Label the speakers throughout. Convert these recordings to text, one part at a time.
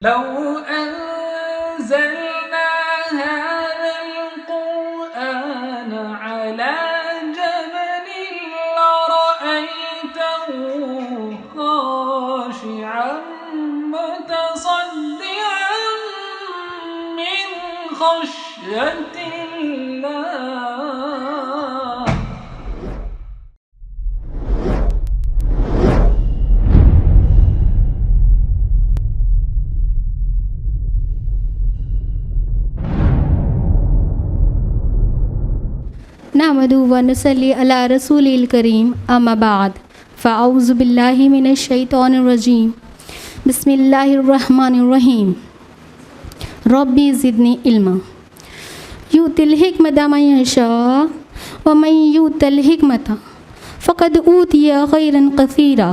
Speaker 1: لو أنزلنا هذا القرآن على جبل لرأيته خاشعا متصدعا من خشية الله.
Speaker 2: نحمدہ و نصلی علی رسولہ کریم اما بعد فاعوذ باللہ من الشیطان الرجیم بسم اللہ الرحمن الرحیم ربی زدنی علما یؤتی الحکمۃ من یشاء ومن یؤت الحکمۃ فقد اوتی خیرا کثیرا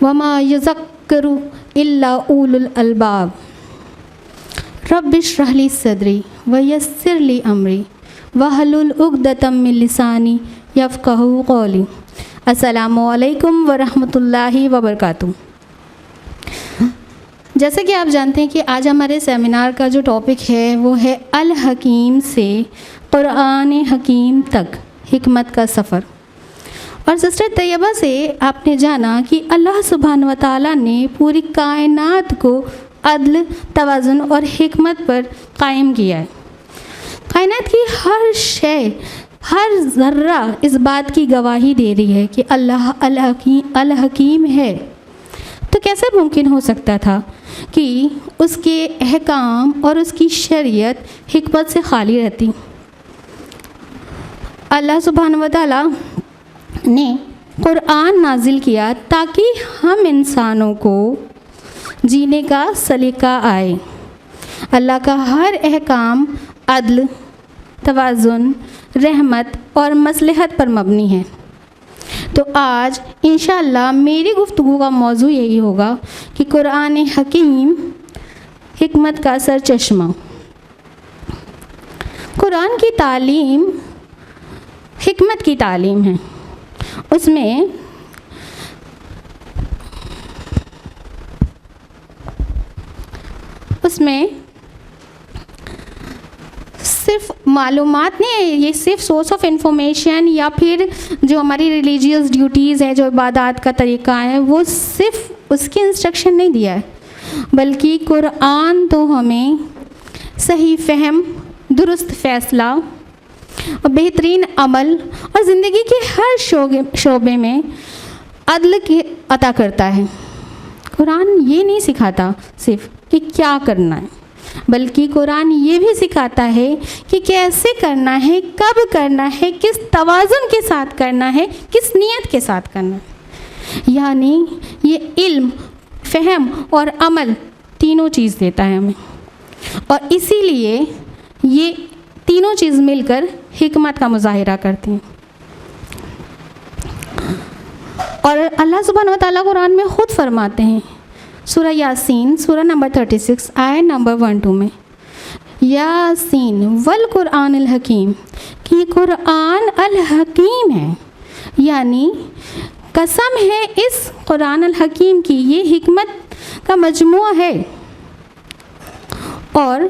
Speaker 2: وما یذکر الا اولو الالباب رب اشرح لی صدری ویسر لی امری وحلل عقدۃ من لسانی یفقہوا قولی. السلام علیکم ورحمۃ اللہ وبرکاتہ. جیسا کہ آپ جانتے ہیں کہ آج ہمارے سیمینار کا جو ٹاپک ہے وہ ہے الحکیم سے قرآن حکیم تک حکمت کا سفر. اور سسٹر طیبہ سے آپ نے جانا کہ اللہ سبحانہ و تعالیٰ نے پوری کائنات کو عدل، توازن اور حکمت پر قائم کیا ہے. کائنات کی ہر شے، ہر ذرہ اس بات کی گواہی دے رہی ہے کہ اللہ الحکیم ہے. تو کیسے ممکن ہو سکتا تھا کہ اس کے احکام اور اس کی شریعت حکمت سے خالی رہتی؟ اللہ سبحانہ و تعالیٰ نے قرآن نازل کیا تاکہ ہم انسانوں کو جینے کا سلیقہ آئے. اللہ کا ہر احکام عدل، توازن، رحمت اور مصلحت پر مبنی ہے. تو آج انشاءاللہ میری گفتگو کا موضوع یہی ہوگا کہ قرآن حکیم حکمت کا سر چشمہ. قرآن کی تعلیم حکمت کی تعلیم ہے. اس میں صرف معلومات نہیں ہے، یہ صرف سورس آف انفارمیشن یا پھر جو ہماری ریلیجیس ڈیوٹیز ہے، جو عبادات کا طریقہ ہے، وہ صرف اس کی انسٹرکشن نہیں دیا ہے، بلکہ قرآن تو ہمیں صحیح فہم، درست فیصلہ اور بہترین عمل اور زندگی کے ہر شعبے میں عدل کی عطا کرتا ہے. قرآن یہ نہیں سکھاتا صرف کہ کیا کرنا ہے، بلکہ قرآن یہ بھی سکھاتا ہے کہ کیسے کرنا ہے، کب کرنا ہے، کس توازن کے ساتھ کرنا ہے، کس نیت کے ساتھ کرنا ہے. یعنی یہ علم، فہم اور عمل تینوں چیز دیتا ہے ہمیں، اور اسی لیے یہ تینوں چیز مل کر حکمت کا مظاہرہ کرتی ہیں. اور اللہ سبحانہ و تعالیٰ قرآن میں خود فرماتے ہیں سورہ یاسین، سورہ نمبر 36 آیت نمبر 12 میں، یاسین والقرآن الحکیم، کہ یہ قرآن الحکیم ہے، یعنی قسم ہے اس قرآن الحکیم کی، یہ حکمت کا مجموعہ ہے. اور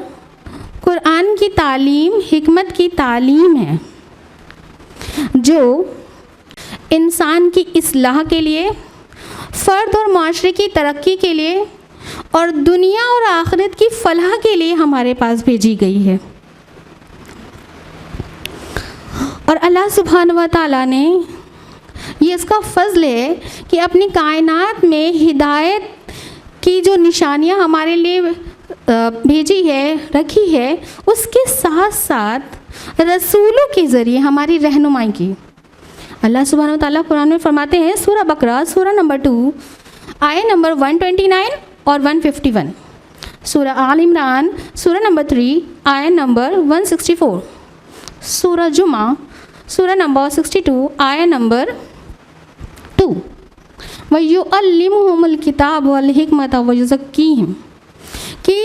Speaker 2: قرآن کی تعلیم حکمت کی تعلیم ہے جو انسان کی اصلاح کے لیے، فرد اور معاشرے کی ترقی کے لیے اور دنیا اور آخرت کی فلاح کے لیے ہمارے پاس بھیجی گئی ہے. اور اللہ سبحانہ و تعالیٰ نے یہ اس کا فضل ہے کہ اپنی کائنات میں ہدایت کی جو نشانیاں ہمارے لیے بھیجی ہے، رکھی ہے، اس کے ساتھ ساتھ رسولوں کے ذریعے ہماری رہنمائی کی. اللہ سبحانہ و تعالیٰ قرآن میں فرماتے ہیں سورہ بقرہ، سورہ نمبر 2 آیت نمبر 129 اور 151، سورہ آل عمران، سورہ نمبر 3 آیت نمبر 164، سورہ جمعہ، سورہ نمبر 62 آیت نمبر 2، وَيُعَلِّمُهُمُ الْكِتَابَ وَالْحِکْمَةَ وَيُزَکِّیہِم، کہ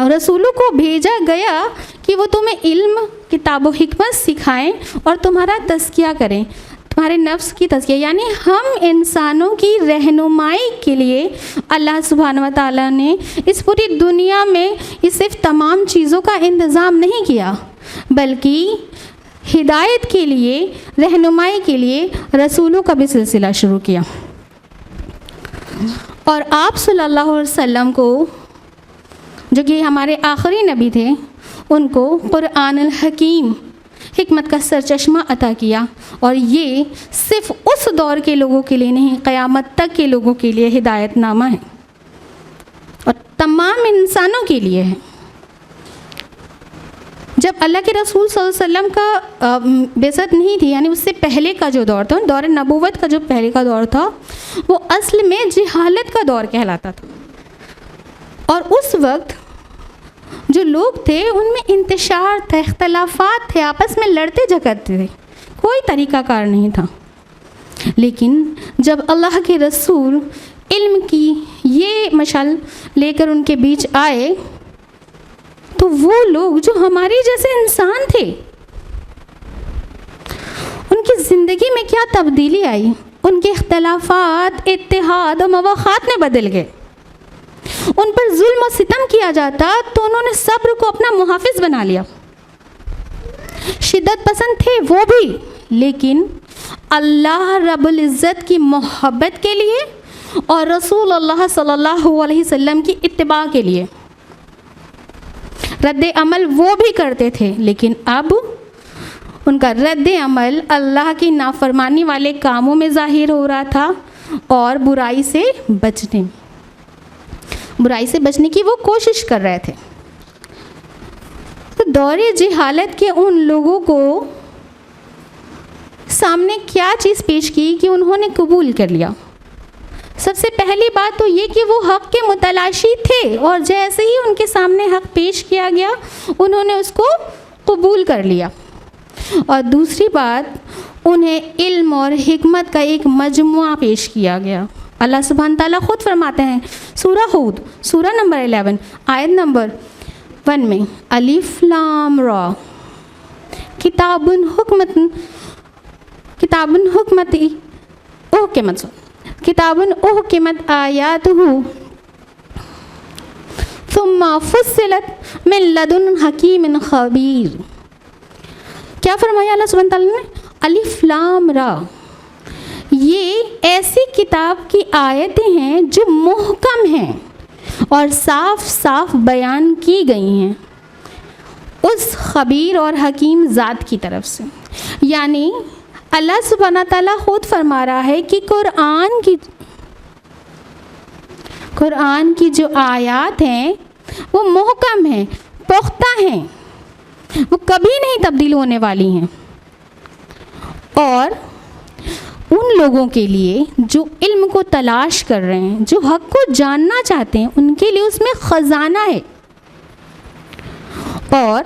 Speaker 2: رسولوں کو بھیجا گیا کہ وہ تمہیں علم، کتاب و حکمت سکھائیں اور تمہارا تزکیہ کریں. تمہارے نفس کی تزکیہ، یعنی ہم انسانوں کی رہنمائی کے لیے اللہ سبحانہ و تعالیٰ نے اس پوری دنیا میں یہ صرف تمام چیزوں کا انتظام نہیں کیا، بلکہ ہدایت کے لیے، رہنمائی کے لیے رسولوں کا بھی سلسلہ شروع کیا. اور آپ صلی اللہ علیہ وسلم کو، جو کہ ہمارے آخری نبی تھے، ان کو قرآن الحکیم، حکمت کا سرچشمہ عطا کیا. اور یہ صرف اس دور کے لوگوں کے لیے نہیں، قیامت تک کے لوگوں کے لیے ہدایت نامہ ہے اور تمام انسانوں کے لیے ہے. جب اللہ کے رسول صلی اللہ علیہ وسلم کا بعثت نہیں تھی، یعنی اس سے پہلے کا جو دور تھا، دور نبوت کا جو پہلے کا دور تھا، وہ اصل میں جہالت کا دور کہلاتا تھا. اور اس وقت جو لوگ تھے ان میں انتشار تھا، اختلافات تھے، آپس میں لڑتے جھگڑتے تھے، کوئی طریقہ کار نہیں تھا. لیکن جب اللہ کے رسول علم کی یہ مشعل لے کر ان کے بیچ آئے تو وہ لوگ جو ہمارے جیسے انسان تھے، ان کی زندگی میں کیا تبدیلی آئی، ان کے اختلافات اتحاد و مواخات میں بدل گئے. ان پر ظلم و ستم کیا جاتا تو انہوں نے صبر کو اپنا محافظ بنا لیا. شدت پسند تھے وہ بھی، لیکن اللہ رب العزت کی محبت کے لیے اور رسول اللہ صلی اللہ علیہ وسلم کی اتباع کے لیے رد عمل وہ بھی کرتے تھے. لیکن اب ان کا رد عمل اللہ کی نافرمانی والے کاموں میں ظاہر ہو رہا تھا اور برائی سے بچنے کی وہ کوشش کر رہے تھے. تو دور جہالت کے ان لوگوں کو سامنے کیا چیز پیش کی کہ انہوں نے قبول کر لیا؟ سب سے پہلی بات تو یہ کہ وہ حق کے متلاشی تھے، اور جیسے ہی ان کے سامنے حق پیش کیا گیا انہوں نے اس کو قبول کر لیا. اور دوسری بات، انہیں علم اور حکمت کا ایک مجموعہ پیش کیا گیا. اللہ سبحانہ تعالیٰ خود فرماتے ہیں سورہ ہود، سورہ نمبر 11 آیت نمبر 1 میں، الف لام را کتاب احکمت آیاتہ ثم فصلت من لدن حکیم خبیر. کیا فرمایا اللہ سبحانہ تعالیٰ نے؟ الف لام را، یہ ایسی کتاب کی آیتیں ہیں جو محکم ہیں اور صاف صاف بیان کی گئی ہیں اس خبیر اور حکیم ذات کی طرف سے. یعنی اللہ سبحانہ تعالیٰ خود فرما رہا ہے کہ قرآن کی جو آیات ہیں وہ محکم ہیں، پختہ ہیں، وہ کبھی نہیں تبدیل ہونے والی ہیں. اور ان لوگوں کے لیے جو علم کو تلاش کر رہے ہیں، جو حق کو جاننا چاہتے ہیں، ان کے لیے اس میں خزانہ ہے. اور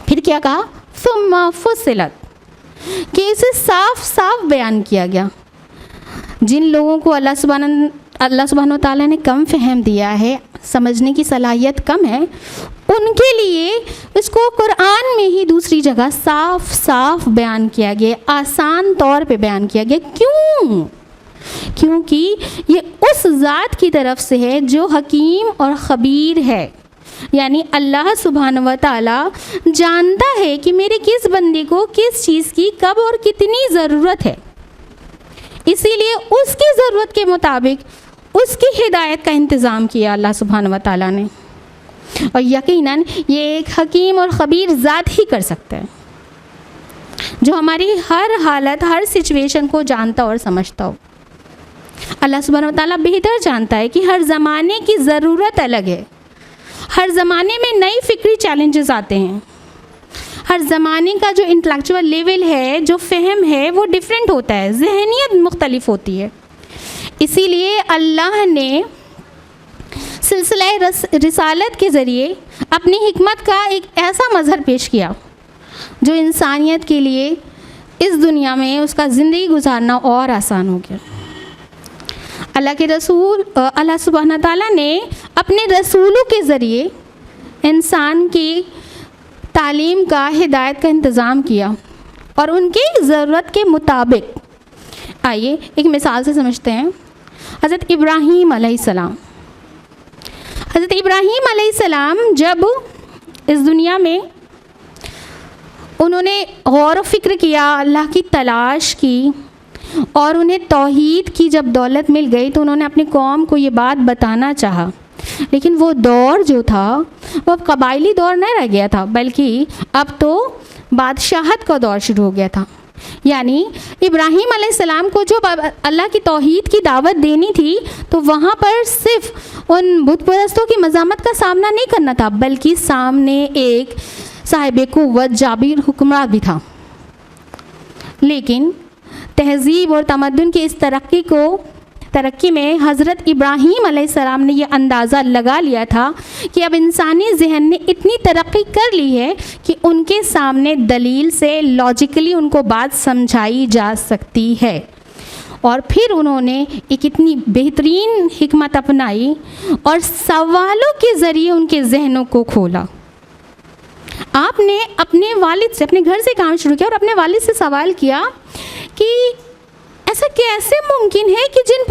Speaker 2: پھر کیا کہا؟ ثم فصلت، کہ اسے صاف صاف بیان کیا گیا. جن لوگوں کو اللہ سبحانہ تعالیٰ نے کم فہم دیا ہے، سمجھنے کی صلاحیت کم ہے، ان کے لیے اس کو قرآن میں ہی دوسری جگہ صاف صاف بیان کیا گیا، آسان طور پہ بیان کیا گیا. کیوں؟ کیونکہ یہ اس ذات کی طرف سے ہے جو حکیم اور خبیر ہے. یعنی اللہ سبحانہ و تعالیٰ جانتا ہے کہ میرے کس بندے کو کس چیز کی کب اور کتنی ضرورت ہے، اسی لیے اس کی ضرورت کے مطابق اس کی ہدایت کا انتظام کیا اللہ سبحانہ و تعالیٰ نے. اور یقیناً یہ ایک حکیم اور خبیر ذات ہی کر سکتا ہے، جو ہماری ہر حالت، ہر سچویشن کو جانتا اور سمجھتا ہو. اللہ سبحانہ و تعالیٰ بہتر جانتا ہے کہ ہر زمانے کی ضرورت الگ ہے، ہر زمانے میں نئی فکری چیلنجز آتے ہیں، ہر زمانے کا جو انٹلیکچوئل لیول ہے، جو فہم ہے، وہ ڈیفرنٹ ہوتا ہے، ذہنیت مختلف ہوتی ہے. اسی لیے اللہ نے سلسلہ رسالت کے ذریعے اپنی حکمت کا ایک ایسا مظہر پیش کیا جو انسانیت کے لیے اس دنیا میں اس کا زندگی گزارنا اور آسان ہو گیا. اللہ کے رسول، اللہ سبحانہ تعالیٰ نے اپنے رسولوں کے ذریعے انسان کی تعلیم کا، ہدایت کا انتظام کیا. اور ان کی ضرورت کے مطابق. آئیے ایک مثال سے سمجھتے ہیں. حضرت ابراہیم علیہ السلام، حضرت ابراہیم علیہ السلام جب اس دنیا میں انہوں نے غور و فکر کیا، اللہ کی تلاش کی، اور انہیں توحید کی جب دولت مل گئی تو انہوں نے اپنی قوم کو یہ بات بتانا چاہا. لیکن وہ دور جو تھا وہ اب قبائلی دور نہیں رہ گیا تھا، بلکہ اب تو بادشاہت کا دور شروع ہو گیا تھا. یعنی ابراہیم علیہ السلام کو جو اللہ کی توحید کی دعوت دینی تھی تو وہاں پر صرف ان بت پرستوں کی مزاحمت کا سامنا نہیں کرنا تھا، بلکہ سامنے ایک صاحب قوت جابر حکمران بھی تھا. لیکن تہذیب اور تمدن کی اس ترقی میں حضرت ابراہیم علیہ السلام نے یہ اندازہ لگا لیا تھا کہ اب انسانی ذہن نے اتنی ترقی کر لی ہے کہ ان کے سامنے دلیل سے لاجیکلی ان کو بات سمجھائی جا سکتی ہے. اور پھر انہوں نے ایک اتنی بہترین حکمت اپنائی اور سوالوں کے ذریعے ان کے ذہنوں کو کھولا. آپ نے اپنے والد سے، اپنے گھر سے کام شروع کیا اور اپنے والد سے سوال کیا کہ ایسا کیسے ممکن ہے کہ جن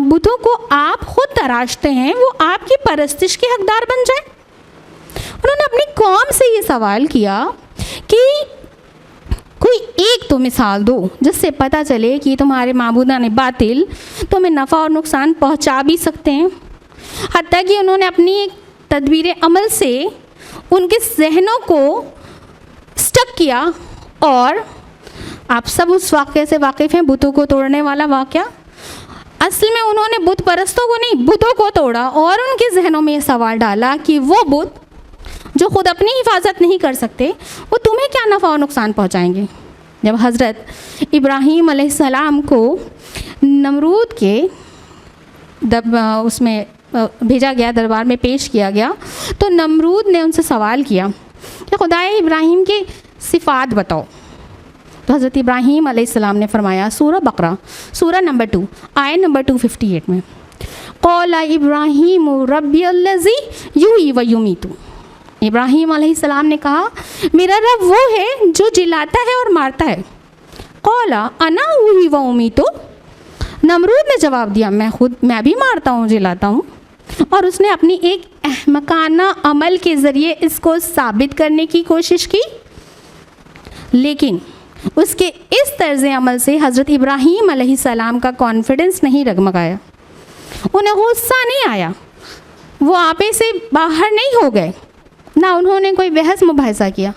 Speaker 2: بتوں کو آپ خود تراشتے ہیں وہ آپ کی پرستش کے حقدار بن جائیں. انہوں نے اپنی قوم سے یہ سوال کیا کہ کوئی ایک تو مثال دو جس سے پتہ چلے کہ تمہارے معبودان باطل تمہیں نفع اور نقصان پہنچا بھی سکتے ہیں. حتیٰ کہ انہوں نے اپنی ایک تدبیر عمل سے ان کے ذہنوں کو سٹک کیا. اور آپ سب اس واقعے سے واقف ہیں، بتوں کو توڑنے والا واقعہ. اصل میں انہوں نے بت پرستوں کو نہیں، بتوں کو توڑا اور ان کے ذہنوں میں یہ سوال ڈالا کہ وہ بت جو خود اپنی حفاظت نہیں کر سکتے وہ تمہیں کیا نفع اور نقصان پہنچائیں گے. جب حضرت ابراہیم علیہ السلام کو نمرود کے اس میں بھیجا گیا، دربار میں پیش کیا گیا، تو نمرود نے ان سے سوال کیا کہ خدائے ابراہیم کے صفات بتاؤ. تو حضرت ابراہیم علیہ السلام نے فرمایا، سورہ بقرہ سورہ نمبر 2 آیت نمبر 258 میں، قال ابراہیم ربی الذی یحیی و یمیت. ابراہیم علیہ السلام نے کہا میرا رب وہ ہے جو جلاتا ہے اور مارتا ہے. قال انا احیی و امیت. نمرود نے جواب دیا میں بھی مارتا ہوں، جلاتا ہوں. اور اس نے اپنی ایک احمقانہ عمل کے ذریعے اس کو ثابت کرنے کی کوشش کی. لیکن اس کے اس طرز عمل سے حضرت ابراہیم علیہ السلام کا کانفیڈنس نہیں ڈگمگایا، انہیں غصہ نہیں آیا، وہ آپے سے باہر نہیں ہو گئے، نہ انہوں نے کوئی بحث مباحثہ کیا،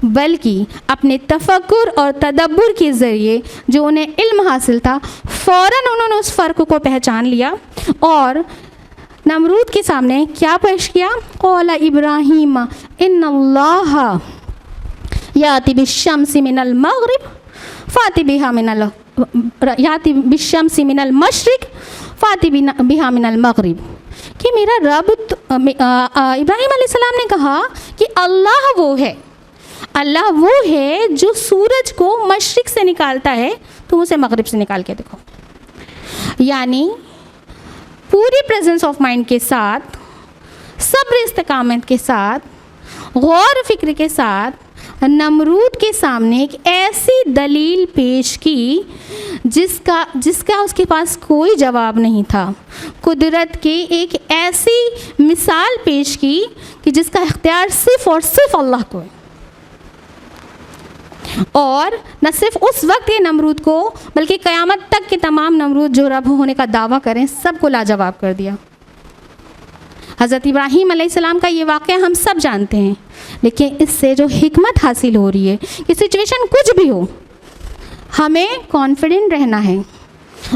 Speaker 2: بلکہ اپنے تفکر اور تدبر کے ذریعے جو انہیں علم حاصل تھا فوراً انہوں نے اس فرق کو پہچان لیا اور نمرود کے سامنے کیا پیش کیا؟ قال ابراہیم ان اللہ یاتی بالشمس من المغرب فاتی بہا یاتی بالشمس من المشرق فاتی بہا من المغرب. کہ میرا رب ابراہیم علیہ السلام نے کہا کہ اللہ وہ ہے جو سورج کو مشرق سے نکالتا ہے، تم اسے مغرب سے نکال کے دیکھو. یعنی پوری پریزنس آف مائنڈ کے ساتھ، صبر استقامت کے ساتھ، غور و فکر کے ساتھ نمرود کے سامنے ایک ایسی دلیل پیش کی جس کا اس کے پاس کوئی جواب نہیں تھا. قدرت کی ایک ایسی مثال پیش کی کہ جس کا اختیار صرف اور صرف اللہ کو ہے. اور نہ صرف اس وقت کے نمرود کو بلکہ قیامت تک کے تمام نمرود جو رب ہونے کا دعویٰ کریں سب کو لاجواب کر دیا. حضرت ابراہیم علیہ السلام کا یہ واقعہ ہم سب جانتے ہیں، لیکن اس سے جو حکمت حاصل ہو رہی ہے کہ سچویشن کچھ بھی ہو ہمیں کانفیڈنٹ رہنا ہے.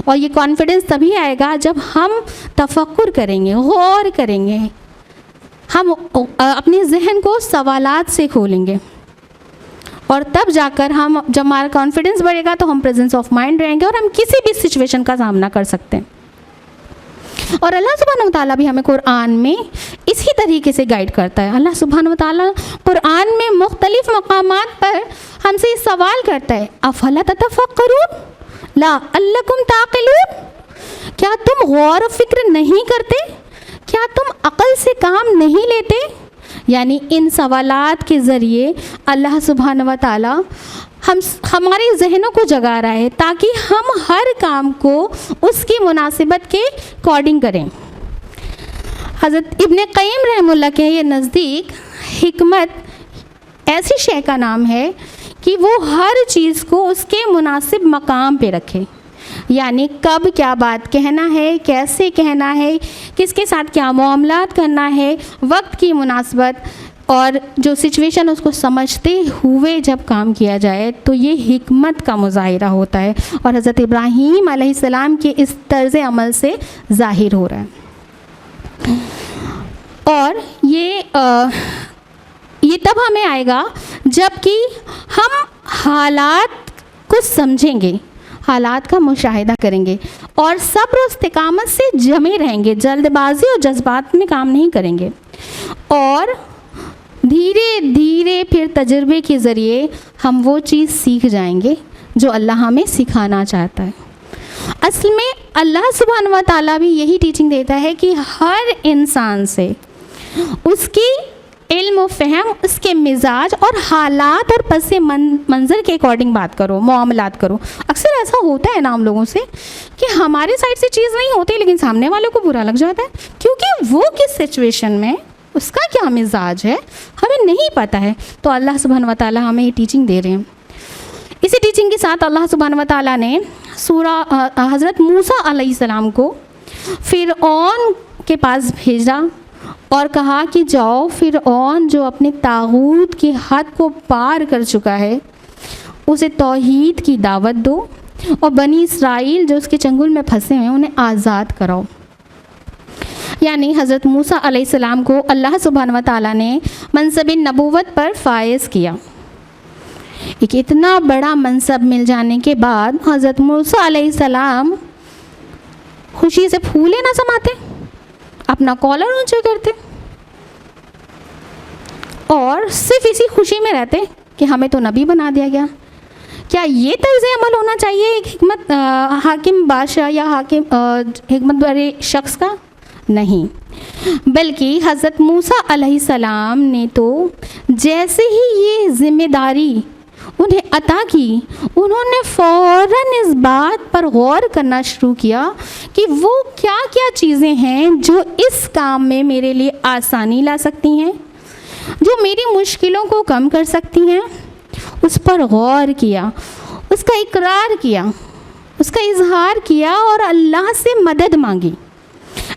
Speaker 2: اور یہ کانفیڈنس تبھی آئے گا جب ہم تفکر کریں گے، غور کریں گے، ہم اپنے ذہن کو سوالات سے کھولیں گے، اور تب جا کر جب ہمارا کانفیڈنس بڑھے گا تو ہم پریزنس آف مائنڈ رہیں گے اور ہم کسی بھی سچویشن کا سامنا کر سکتے ہیں. اور اللہ سبحانہ و تعالیٰ بھی ہمیں قرآن میں اسی طریقے سے گائیڈ کرتا ہے. اللہ سبحانہ و تعالیٰ قرآن میں مختلف مقامات پر ہم سے یہ سوال کرتا ہے، افلا تتفکرون لعلکم تعقلون. کیا تم غور و فکر نہیں کرتے؟ کیا تم عقل سے کام نہیں لیتے؟ یعنی ان سوالات کے ذریعے اللہ سبحانہ و تعالیٰ ہمارے ذہنوں کو جگا رہا ہے تاکہ ہم ہر کام کو اس کی مناسبت کے اکارڈنگ کریں۔ حضرت ابن قیم رحمہ اللہ کے یہ نزدیک حکمت ایسی شے کا نام ہے کہ وہ ہر چیز کو اس کے مناسب مقام پہ رکھے، یعنی کب کیا بات کہنا ہے، کیسے کہنا ہے، کس کے ساتھ کیا معاملات کرنا ہے، وقت کی مناسبت اور جو سچویشن اس کو سمجھتے ہوئے جب کام کیا جائے تو یہ حکمت کا مظاہرہ ہوتا ہے، اور حضرت ابراہیم علیہ السلام کے اس طرز عمل سے ظاہر ہو رہا ہے۔ اور یہ تب ہمیں آئے گا جب کہ ہم حالات کو سمجھیں گے، حالات کا مشاہدہ کریں گے اور صبر و استقامت سے جمے رہیں گے، جلد بازی اور جذبات میں کام نہیں کریں گے، اور دھیرے دھیرے پھر تجربے کے ذریعے ہم وہ چیز سیکھ جائیں گے جو اللہ ہمیں سکھانا چاہتا ہے۔ اصل میں اللہ سبحانہ و تعالیٰ بھی یہی ٹیچنگ دیتا ہے کہ ہر انسان سے اس کی علم و فہم، اس کے مزاج اور حالات اور پس منظر کے اکارڈنگ بات کرو، معاملات کرو۔ اکثر ایسا ہوتا ہے نا ہم لوگوں سے کہ ہمارے سائڈ سے چیز نہیں ہوتی لیکن سامنے والوں کو برا لگ جاتا ہے، کیونکہ وہ کس سچویشن میں اس کا کیا مزاج ہے ہمیں نہیں پتہ ہے۔ تو اللہ سبحانہ و تعالیٰ ہمیں یہ ٹیچنگ دے رہے ہیں۔ اسی ٹیچنگ کے ساتھ اللہ سبحانہ و تعالیٰ نے حضرت موسیٰ علیہ السلام کو فرعون کے پاس بھیجا اور کہا کہ جاؤ، فرعون جو اپنے طاغوت کی حد کو پار کر چکا ہے اسے توحید کی دعوت دو، اور بنی اسرائیل جو اس کے چنگل میں پھنسے ہیں انہیں آزاد کراؤ۔ یعنی حضرت موسیٰ علیہ السلام کو اللہ سبحانہ و تعالیٰ نے منصب نبوت پر فائز کیا۔ ایک اتنا بڑا منصب مل جانے کے بعد حضرت موسیٰ علیہ السلام خوشی سے پھولے نہ سماتے، اپنا کالر اونچا کرتے اور صرف اسی خوشی میں رہتے کہ ہمیں تو نبی بنا دیا گیا۔ کیا یہ طرز عمل ہونا چاہیے ایک حکمت حاکم بادشاہ یا حاکم حکمت والے شخص کا؟ نہیں، بلکہ حضرت موسیٰ علیہ السلام نے تو جیسے ہی یہ ذمہ داری انہیں عطا کی، انہوں نے فوراً اس بات پر غور کرنا شروع کیا کہ وہ کیا کیا چیزیں ہیں جو اس کام میں میرے لیے آسانی لا سکتی ہیں، جو میری مشکلوں کو کم کر سکتی ہیں۔ اس پر غور کیا، اس کا اقرار کیا، اس کا اظہار کیا اور اللہ سے مدد مانگی۔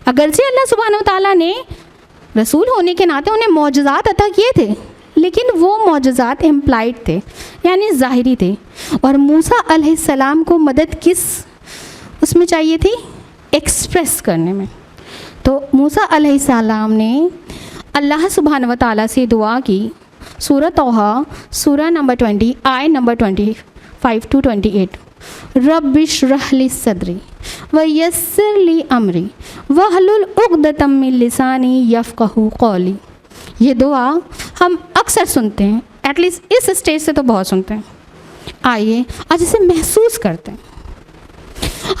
Speaker 2: اگرچہ اللہ سبحانہ و تعالیٰ نے رسول ہونے کے ناطے انہیں معجزات عطا کیے تھے، لیکن وہ معجزات امپلائڈ تھے، یعنی ظاہری تھے، اور موسیٰ علیہ السلام کو مدد کس اس میں چاہیے تھی؟ ایکسپریس کرنے میں۔ تو موسیٰ علیہ السلام نے اللہ سبحانہ و تعالیٰ سے دعا کی۔ سورہ طٰہٰ سورہ نمبر 20 آیت نمبر 25 to 28، رب اشرح لی صدری ویسر لی امری واحلل عقدۃ من لسانی یفقہوا قولی۔ یہ دعا ہم اکثر سنتے ہیں، ایٹ لیسٹ اس اسٹیج سے تو بہت سنتے ہیں۔ آئیے آج اسے محسوس کرتے ہیں۔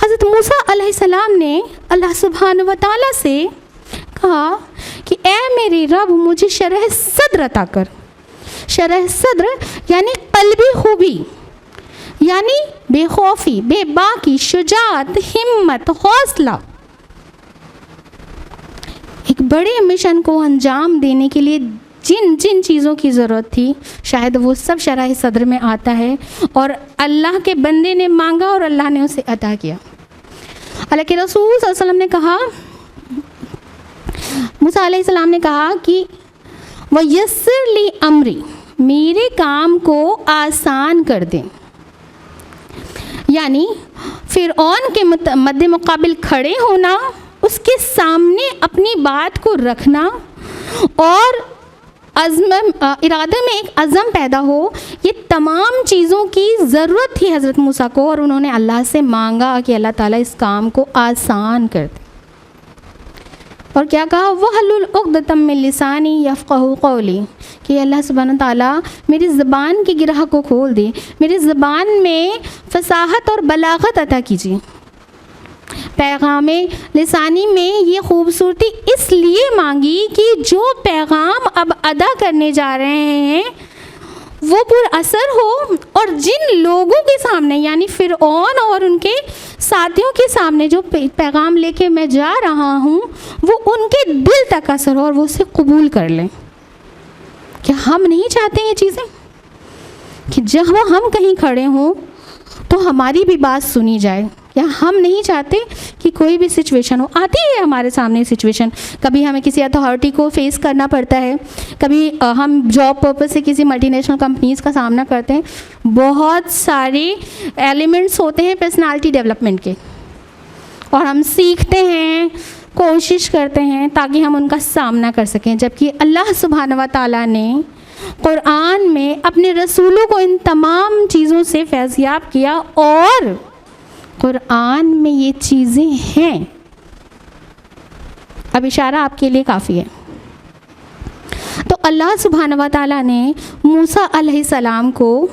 Speaker 2: حضرت موسیٰ علیہ السلام نے اللہ سبحانہ و تعالیٰ سے کہا کہ اے میرے رب مجھے شرح صدر عطا کر۔ شرح صدر یعنی قلبی خوبی، یعنی بے خوفی، بے باکی، شجاعت، ہمت، حوصلہ۔ ایک بڑے مشن کو انجام دینے کے لیے جن جن چیزوں کی ضرورت تھی شاید وہ سب شرح صدر میں آتا ہے، اور اللہ کے بندے نے مانگا اور اللہ نے اسے عطا کیا۔ اللہ کے رسول صلی اللہ علیہ وسلم نے کہا، موسیٰ علیہ السلام نے کہا کہ وَيَسِّرْ لِي أَمْرِي، میرے کام کو آسان کر دیں۔ یعنی فرعون کے مد مقابل کھڑے ہونا، اس کے سامنے اپنی بات کو رکھنا اور ارادے میں ایک عزم پیدا ہو، یہ تمام چیزوں کی ضرورت تھی حضرت موسیٰ کو، اور انہوں نے اللہ سے مانگا کہ اللہ تعالیٰ اس کام کو آسان کر دے۔ اور کیا کہا؟ وَحْلُلْ عُقْدَةً مِّن لِّسَانِي يَفْقَهُوا قَوْلِي، کہ اللہ سبحانہ تعالیٰ میری زبان کی گرہ کو کھول دے، میری زبان میں فصاحت اور بلاغت عطا کیجیے۔ پیغام لسانی میں یہ خوبصورتی اس لیے مانگی کہ جو پیغام اب ادا کرنے جا رہے ہیں وہ پر اثر ہو، اور جن لوگوں کے سامنے یعنی فرعون اور ان کے ساتھیوں کے سامنے جو پیغام لے کے میں جا رہا ہوں وہ ان کے دل تک اثر ہو اور وہ اسے قبول کر لیں۔ کیا ہم نہیں چاہتے یہ چیزیں کہ جب ہم کہیں کھڑے ہوں تو ہماری بھی بات سنی جائے؟ یا ہم نہیں چاہتے کہ کوئی بھی سچویشن ہو، آتی ہے ہمارے سامنے سچویشن، کبھی ہمیں کسی اتھارٹی کو فیس کرنا پڑتا ہے، کبھی ہم جاب پرپز سے کسی ملٹی نیشنل کمپنیز کا سامنا کرتے ہیں، بہت سارے ایلیمنٹس ہوتے ہیں پرسنالٹی ڈیولپمنٹ کے، اور ہم سیکھتے ہیں، کوشش کرتے ہیں تاکہ ہم ان کا سامنا کر سکیں، جبکہ اللہ سبحانہ و تعالیٰ نے قرآن میں اپنے رسولوں کو ان تمام چیزوں سے فیضیاب کیا، اور قرآن میں یہ چیزیں ہیں۔ اب اشارہ آپ کے لیے کافی ہے۔ تو اللہ سبحانہ و تعالیٰ نے موسیٰ علیہ السلام کو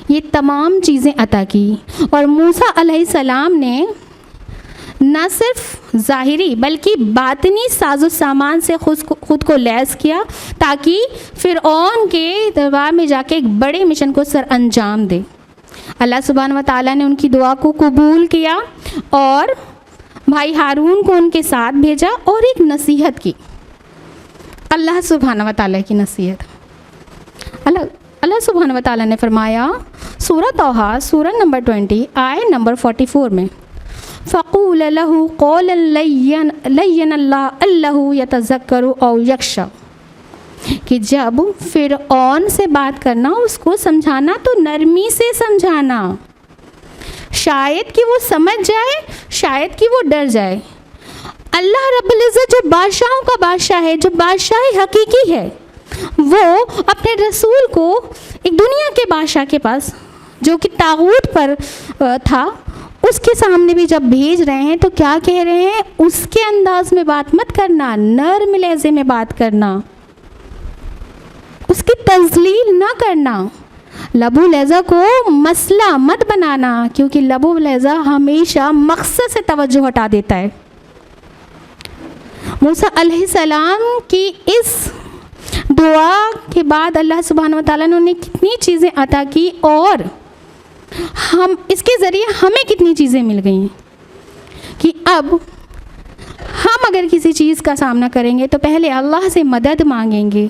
Speaker 2: یہ تمام چیزیں عطا کی، اور موسیٰ علیہ السلام نے نہ صرف ظاہری بلکہ باطنی ساز و سامان سے خود کو لیس کیا تاکہ فرعون کے دربار میں جا کے ایک بڑے مشن کو سر انجام دے۔ اللہ سبحانہ و تعالیٰ نے ان کی دعا کو قبول کیا اور بھائی ہارون کو ان کے ساتھ بھیجا اور ایک نصیحت کی، اللہ سبحانہ و تعالیٰ کی نصیحت۔ اللہ سبحانہ و تعالیٰ نے فرمایا سورہ طٰہٰ سورہ نمبر 20 آیت نمبر 44 میں، فَقُولَ لَهُ قَوْلًا لَيِّنًا لَعَلَّهُ يَتَذَكَّرُ أَوْ يَخْشَىٰ، کہ جب فرعون سے بات کرنا اس کو سمجھانا تو نرمی سے سمجھانا، شاید کہ وہ سمجھ جائے، شاید کہ وہ ڈر جائے۔ اللہ رب العزت جو بادشاہوں کا بادشاہ ہے، جو بادشاہ حقیقی ہے، وہ اپنے رسول کو ایک دنیا کے بادشاہ کے پاس جو کہ طاغوت پر تھا اس کے سامنے بھی جب بھیج رہے ہیں تو کیا کہہ رہے ہیں؟ اس کے انداز میں بات مت کرنا، نرم لہجے میں بات کرنا، اس کی تذلیل نہ کرنا، لبو لہجہ کو مسئلہ مت بنانا، کیونکہ لبو لہجہ ہمیشہ مقصد سے توجہ ہٹا دیتا ہے۔ موسیٰ علیہ السلام کی اس دعا کے بعد اللہ سبحانہ و تعالیٰ نے انہیں کتنی چیزیں عطا کی، اور ہم اس کے ذریعے ہمیں کتنی چیزیں مل گئی ہیں کہ اب ہم اگر کسی چیز کا سامنا کریں گے تو پہلے اللہ سے مدد مانگیں گے،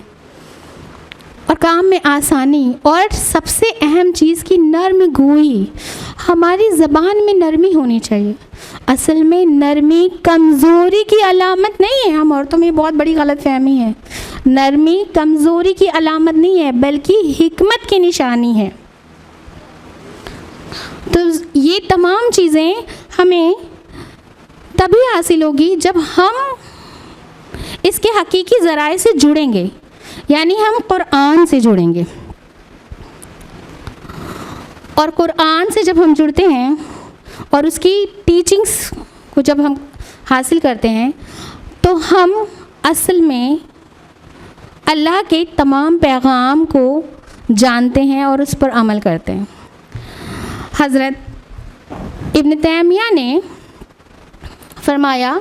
Speaker 2: اور کام میں آسانی، اور سب سے اہم چیز کی نرم گوئی، ہماری زبان میں نرمی ہونی چاہیے۔ اصل میں نرمی کمزوری کی علامت نہیں ہے، ہم عورتوں میں بہت بڑی غلط فہمی ہے، نرمی کمزوری کی علامت نہیں ہے بلکہ حکمت کی نشانی ہے۔ تو یہ تمام چیزیں ہمیں تبھی حاصل ہوگی جب ہم اس کے حقیقی ذرائع سے جڑیں گے، یعنی ہم قرآن سے جڑیں گے، اور قرآن سے جب ہم جڑتے ہیں اور اس کی ٹیچنگز کو جب ہم حاصل کرتے ہیں تو ہم اصل میں اللہ کے تمام پیغام کو جانتے ہیں اور اس پر عمل کرتے ہیں۔ حضرت ابن تیمیہ نے فرمایا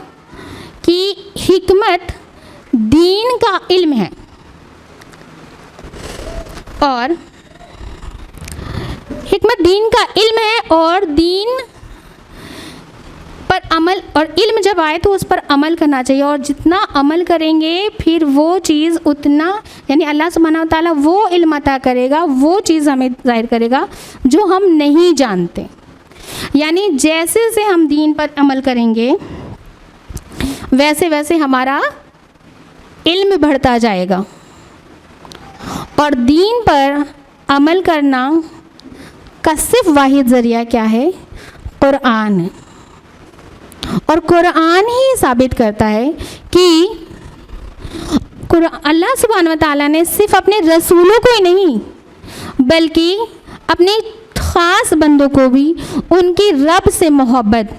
Speaker 2: کہ حکمت دین کا علم ہے، اور حکمت دین کا علم ہے، اور دین پر عمل، اور علم جب آئے تو اس پر عمل کرنا چاہیے، اور جتنا عمل کریں گے پھر وہ چیز اتنا، یعنی اللہ سبحانہ و تعالیٰ وہ علم عطا کرے گا، وہ چیز ہمیں ظاہر کرے گا جو ہم نہیں جانتے، یعنی جیسے جیسے ہم دین پر عمل کریں گے ویسے ویسے ہمارا علم بڑھتا جائے گا، اور دین پر عمل کرنا کا صرف واحد ذریعہ کیا ہے؟ قرآن ہے، اور قرآن ہی ثابت کرتا ہے کہ اللہ سبحانہ و تعالیٰ نے صرف اپنے رسولوں کو ہی نہیں بلکہ اپنے خاص بندوں کو بھی ان کی رب سے محبت،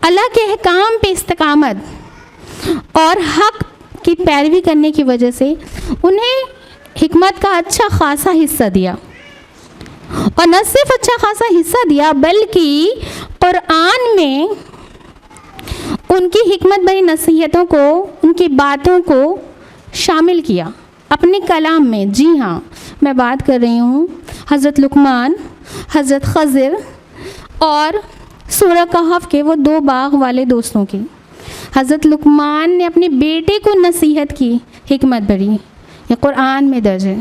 Speaker 2: اللہ کے احکام پہ استقامت اور حق کی پیروی کرنے کی وجہ سے انہیں حکمت کا اچھا خاصا حصہ دیا، اور نہ صرف اچھا خاصا حصہ دیا بلکہ قرآن میں ان کی حکمت بھری نصیحتوں کو، ان کی باتوں کو شامل کیا اپنے کلام میں. جی ہاں، میں بات کر رہی ہوں حضرت لقمان، حضرت خضر اور سورہ کہف کے وہ 2 باغ والے دوستوں کی. حضرت لقمان نے اپنے بیٹے کو نصیحت کی، حکمت بھری، یہ قرآن میں درج ہے.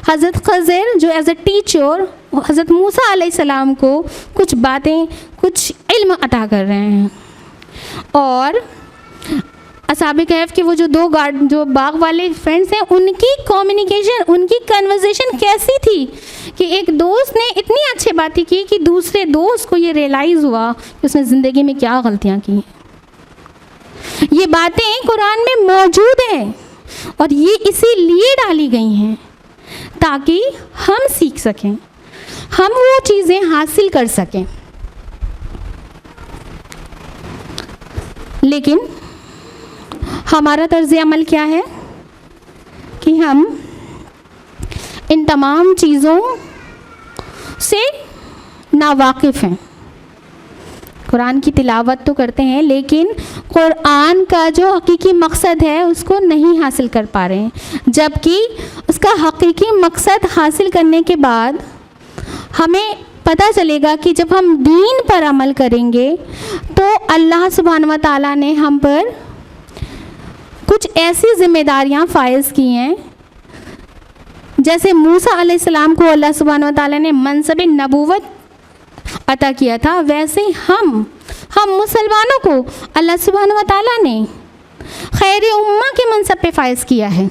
Speaker 2: حضرت خضر جو ایز اے ٹیچر حضرت موسیٰ علیہ السلام کو کچھ باتیں، کچھ علم عطا کر رہے ہیں. اور اصحاب کہف کے وہ جو باغ والے فرینڈس ہیں، ان کی کمیونیکیشن، ان کی کنورزیشن کیسی تھی کہ ایک دوست نے اتنی اچھی باتیں کی کہ دوسرے دوست کو یہ ریئلائز ہوا کہ اس نے زندگی میں کیا غلطیاں کی. یہ باتیں قرآن میں موجود ہیں اور یہ اسی لیے ڈالی گئی ہیں تاکہ ہم سیکھ سکیں، ہم وہ چیزیں حاصل کر سکیں. لیکن ہمارا طرز عمل کیا ہے کہ ہم ان تمام چیزوں سے ناواقف ہیں. قرآن کی تلاوت تو کرتے ہیں لیکن قرآن کا جو حقیقی مقصد ہے اس کو نہیں حاصل کر پا رہے ہیں، جبکہ اس کا حقیقی مقصد حاصل کرنے کے بعد ہمیں پتہ چلے گا کہ جب ہم دین پر عمل کریں گے تو اللہ سبحانہ و تعالیٰ نے ہم پر کچھ ایسی ذمہ داریاں فائز کی ہیں. جیسے موسیٰ علیہ السلام کو اللہ سبحانہ و تعالیٰ نے منصب نبوت عطا کیا تھا، ویسے ہم مسلمانوں کو اللہ سبحانہ و تعالیٰ نے خیر امہ کے منصب پہ فائز کیا ہے.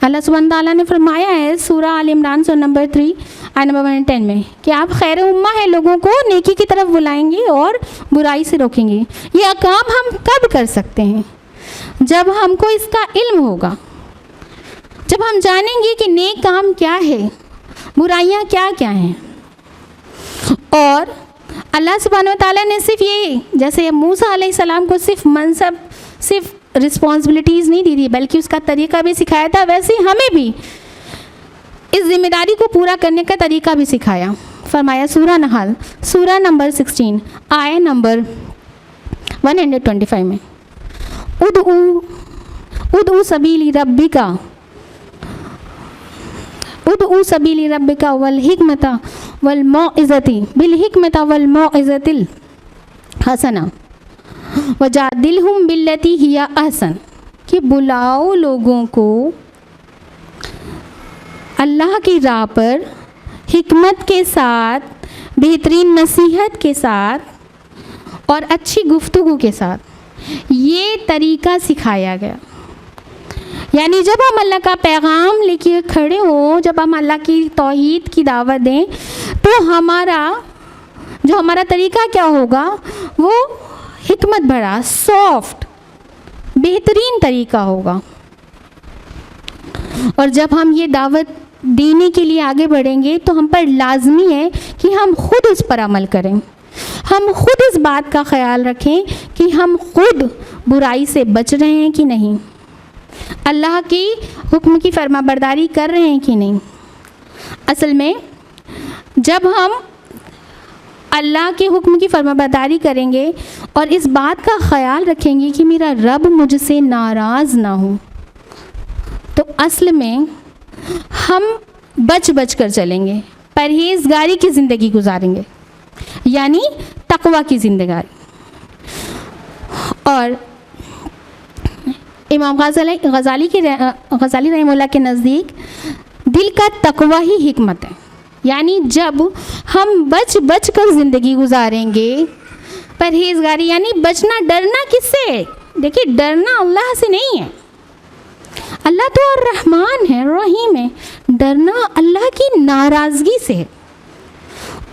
Speaker 2: اللہ سبحانہ تعالیٰ نے فرمایا ہے سورہ آل عمران سورہ نمبر 3 آیت نمبر 110 میں کہ آپ خیر امہ ہے، لوگوں کو نیکی کی طرف بلائیں گے اور برائی سے روکیں گے. یہ کام ہم کب کر سکتے ہیں؟ جب ہم کو اس کا علم ہوگا، جب ہم جانیں گے کہ نیک کام کیا ہے، برائیاں کیا کیا ہیں. اور اللہ سبحانہ و تعالیٰ نے صرف یہ، جیسے موسیٰ علیہ السلام کو صرف منصب، صرف رسپانسبلٹیز نہیں دی تھی بلکہ اس کا طریقہ بھی سکھایا تھا، ویسے ہمیں بھی اس ذمہ داری کو پورا کرنے کا طریقہ بھی سکھایا. فرمایا سورہ نحل سورہ نمبر 16 آیت نمبر 125 میں ادعو سبیل ربک والحکمت والموعظۃ بالحکمت والموعظۃ الحسنہ وجادلہم باللتی ہی احسن، کہ بلاؤ لوگوں کو اللہ کی راہ پر حکمت کے ساتھ، بہترین نصیحت کے ساتھ اور اچھی گفتگو کے ساتھ. یہ طریقہ سکھایا گیا. یعنی جب ہم اللہ کا پیغام لے کے کھڑے ہوں، جب ہم اللہ کی توحید کی دعوت دیں تو ہمارا طریقہ کیا ہوگا؟ وہ حکمت بھرا، سافٹ، بہترین طریقہ ہوگا. اور جب ہم یہ دعوت دینے کے لیے آگے بڑھیں گے تو ہم پر لازمی ہے کہ ہم خود اس پر عمل کریں، ہم خود اس بات کا خیال رکھیں کہ ہم خود برائی سے بچ رہے ہیں کہ نہیں، اللہ کی حکم کی فرما برداری کر رہے ہیں کہ نہیں. اصل میں جب ہم اللہ کے حکم کی فرما برداری کریں گے اور اس بات کا خیال رکھیں گے کہ میرا رب مجھ سے ناراض نہ ہو، تو اصل میں ہم بچ کر چلیں گے، پرہیزگاری کی زندگی گزاریں گے، یعنی تقوی کی زندگی. اور امام غزالی رحمہ اللہ کے نزدیک دل کا تقوی ہی حکمت ہے. یعنی جب ہم بچ کر زندگی گزاریں گے، پرہیزگاری یعنی بچنا، ڈرنا کس سے؟ دیکھیے ڈرنا اللہ سے نہیں ہے، اللہ تو الرحمن ہے، رحیم ہے. ڈرنا اللہ کی ناراضگی سے ہے،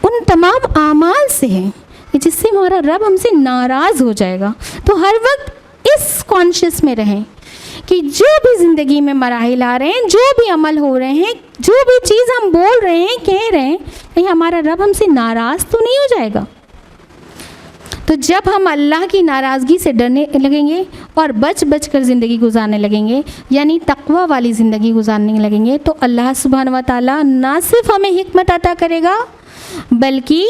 Speaker 2: ان تمام اعمال سے ہے جس سے ہمارا رب ہم سے ناراض ہو جائے گا. تو ہر وقت اس کانشیس میں رہیں کہ جو بھی زندگی میں مراحل آ رہے ہیں، جو بھی عمل ہو رہے ہیں، جو بھی چیز ہم بول رہے ہیں، کہہ رہے ہیں، کہیں ہمارا رب ہم سے ناراض تو نہیں ہو جائے گا. تو جب ہم اللہ کی ناراضگی سے ڈرنے لگیں گے اور بچ کر زندگی گزارنے لگیں گے، یعنی تقوی والی زندگی گزارنے لگیں گے، تو اللہ سبحانہ و تعالیٰ نہ صرف ہمیں حکمت عطا کرے گا بلکہ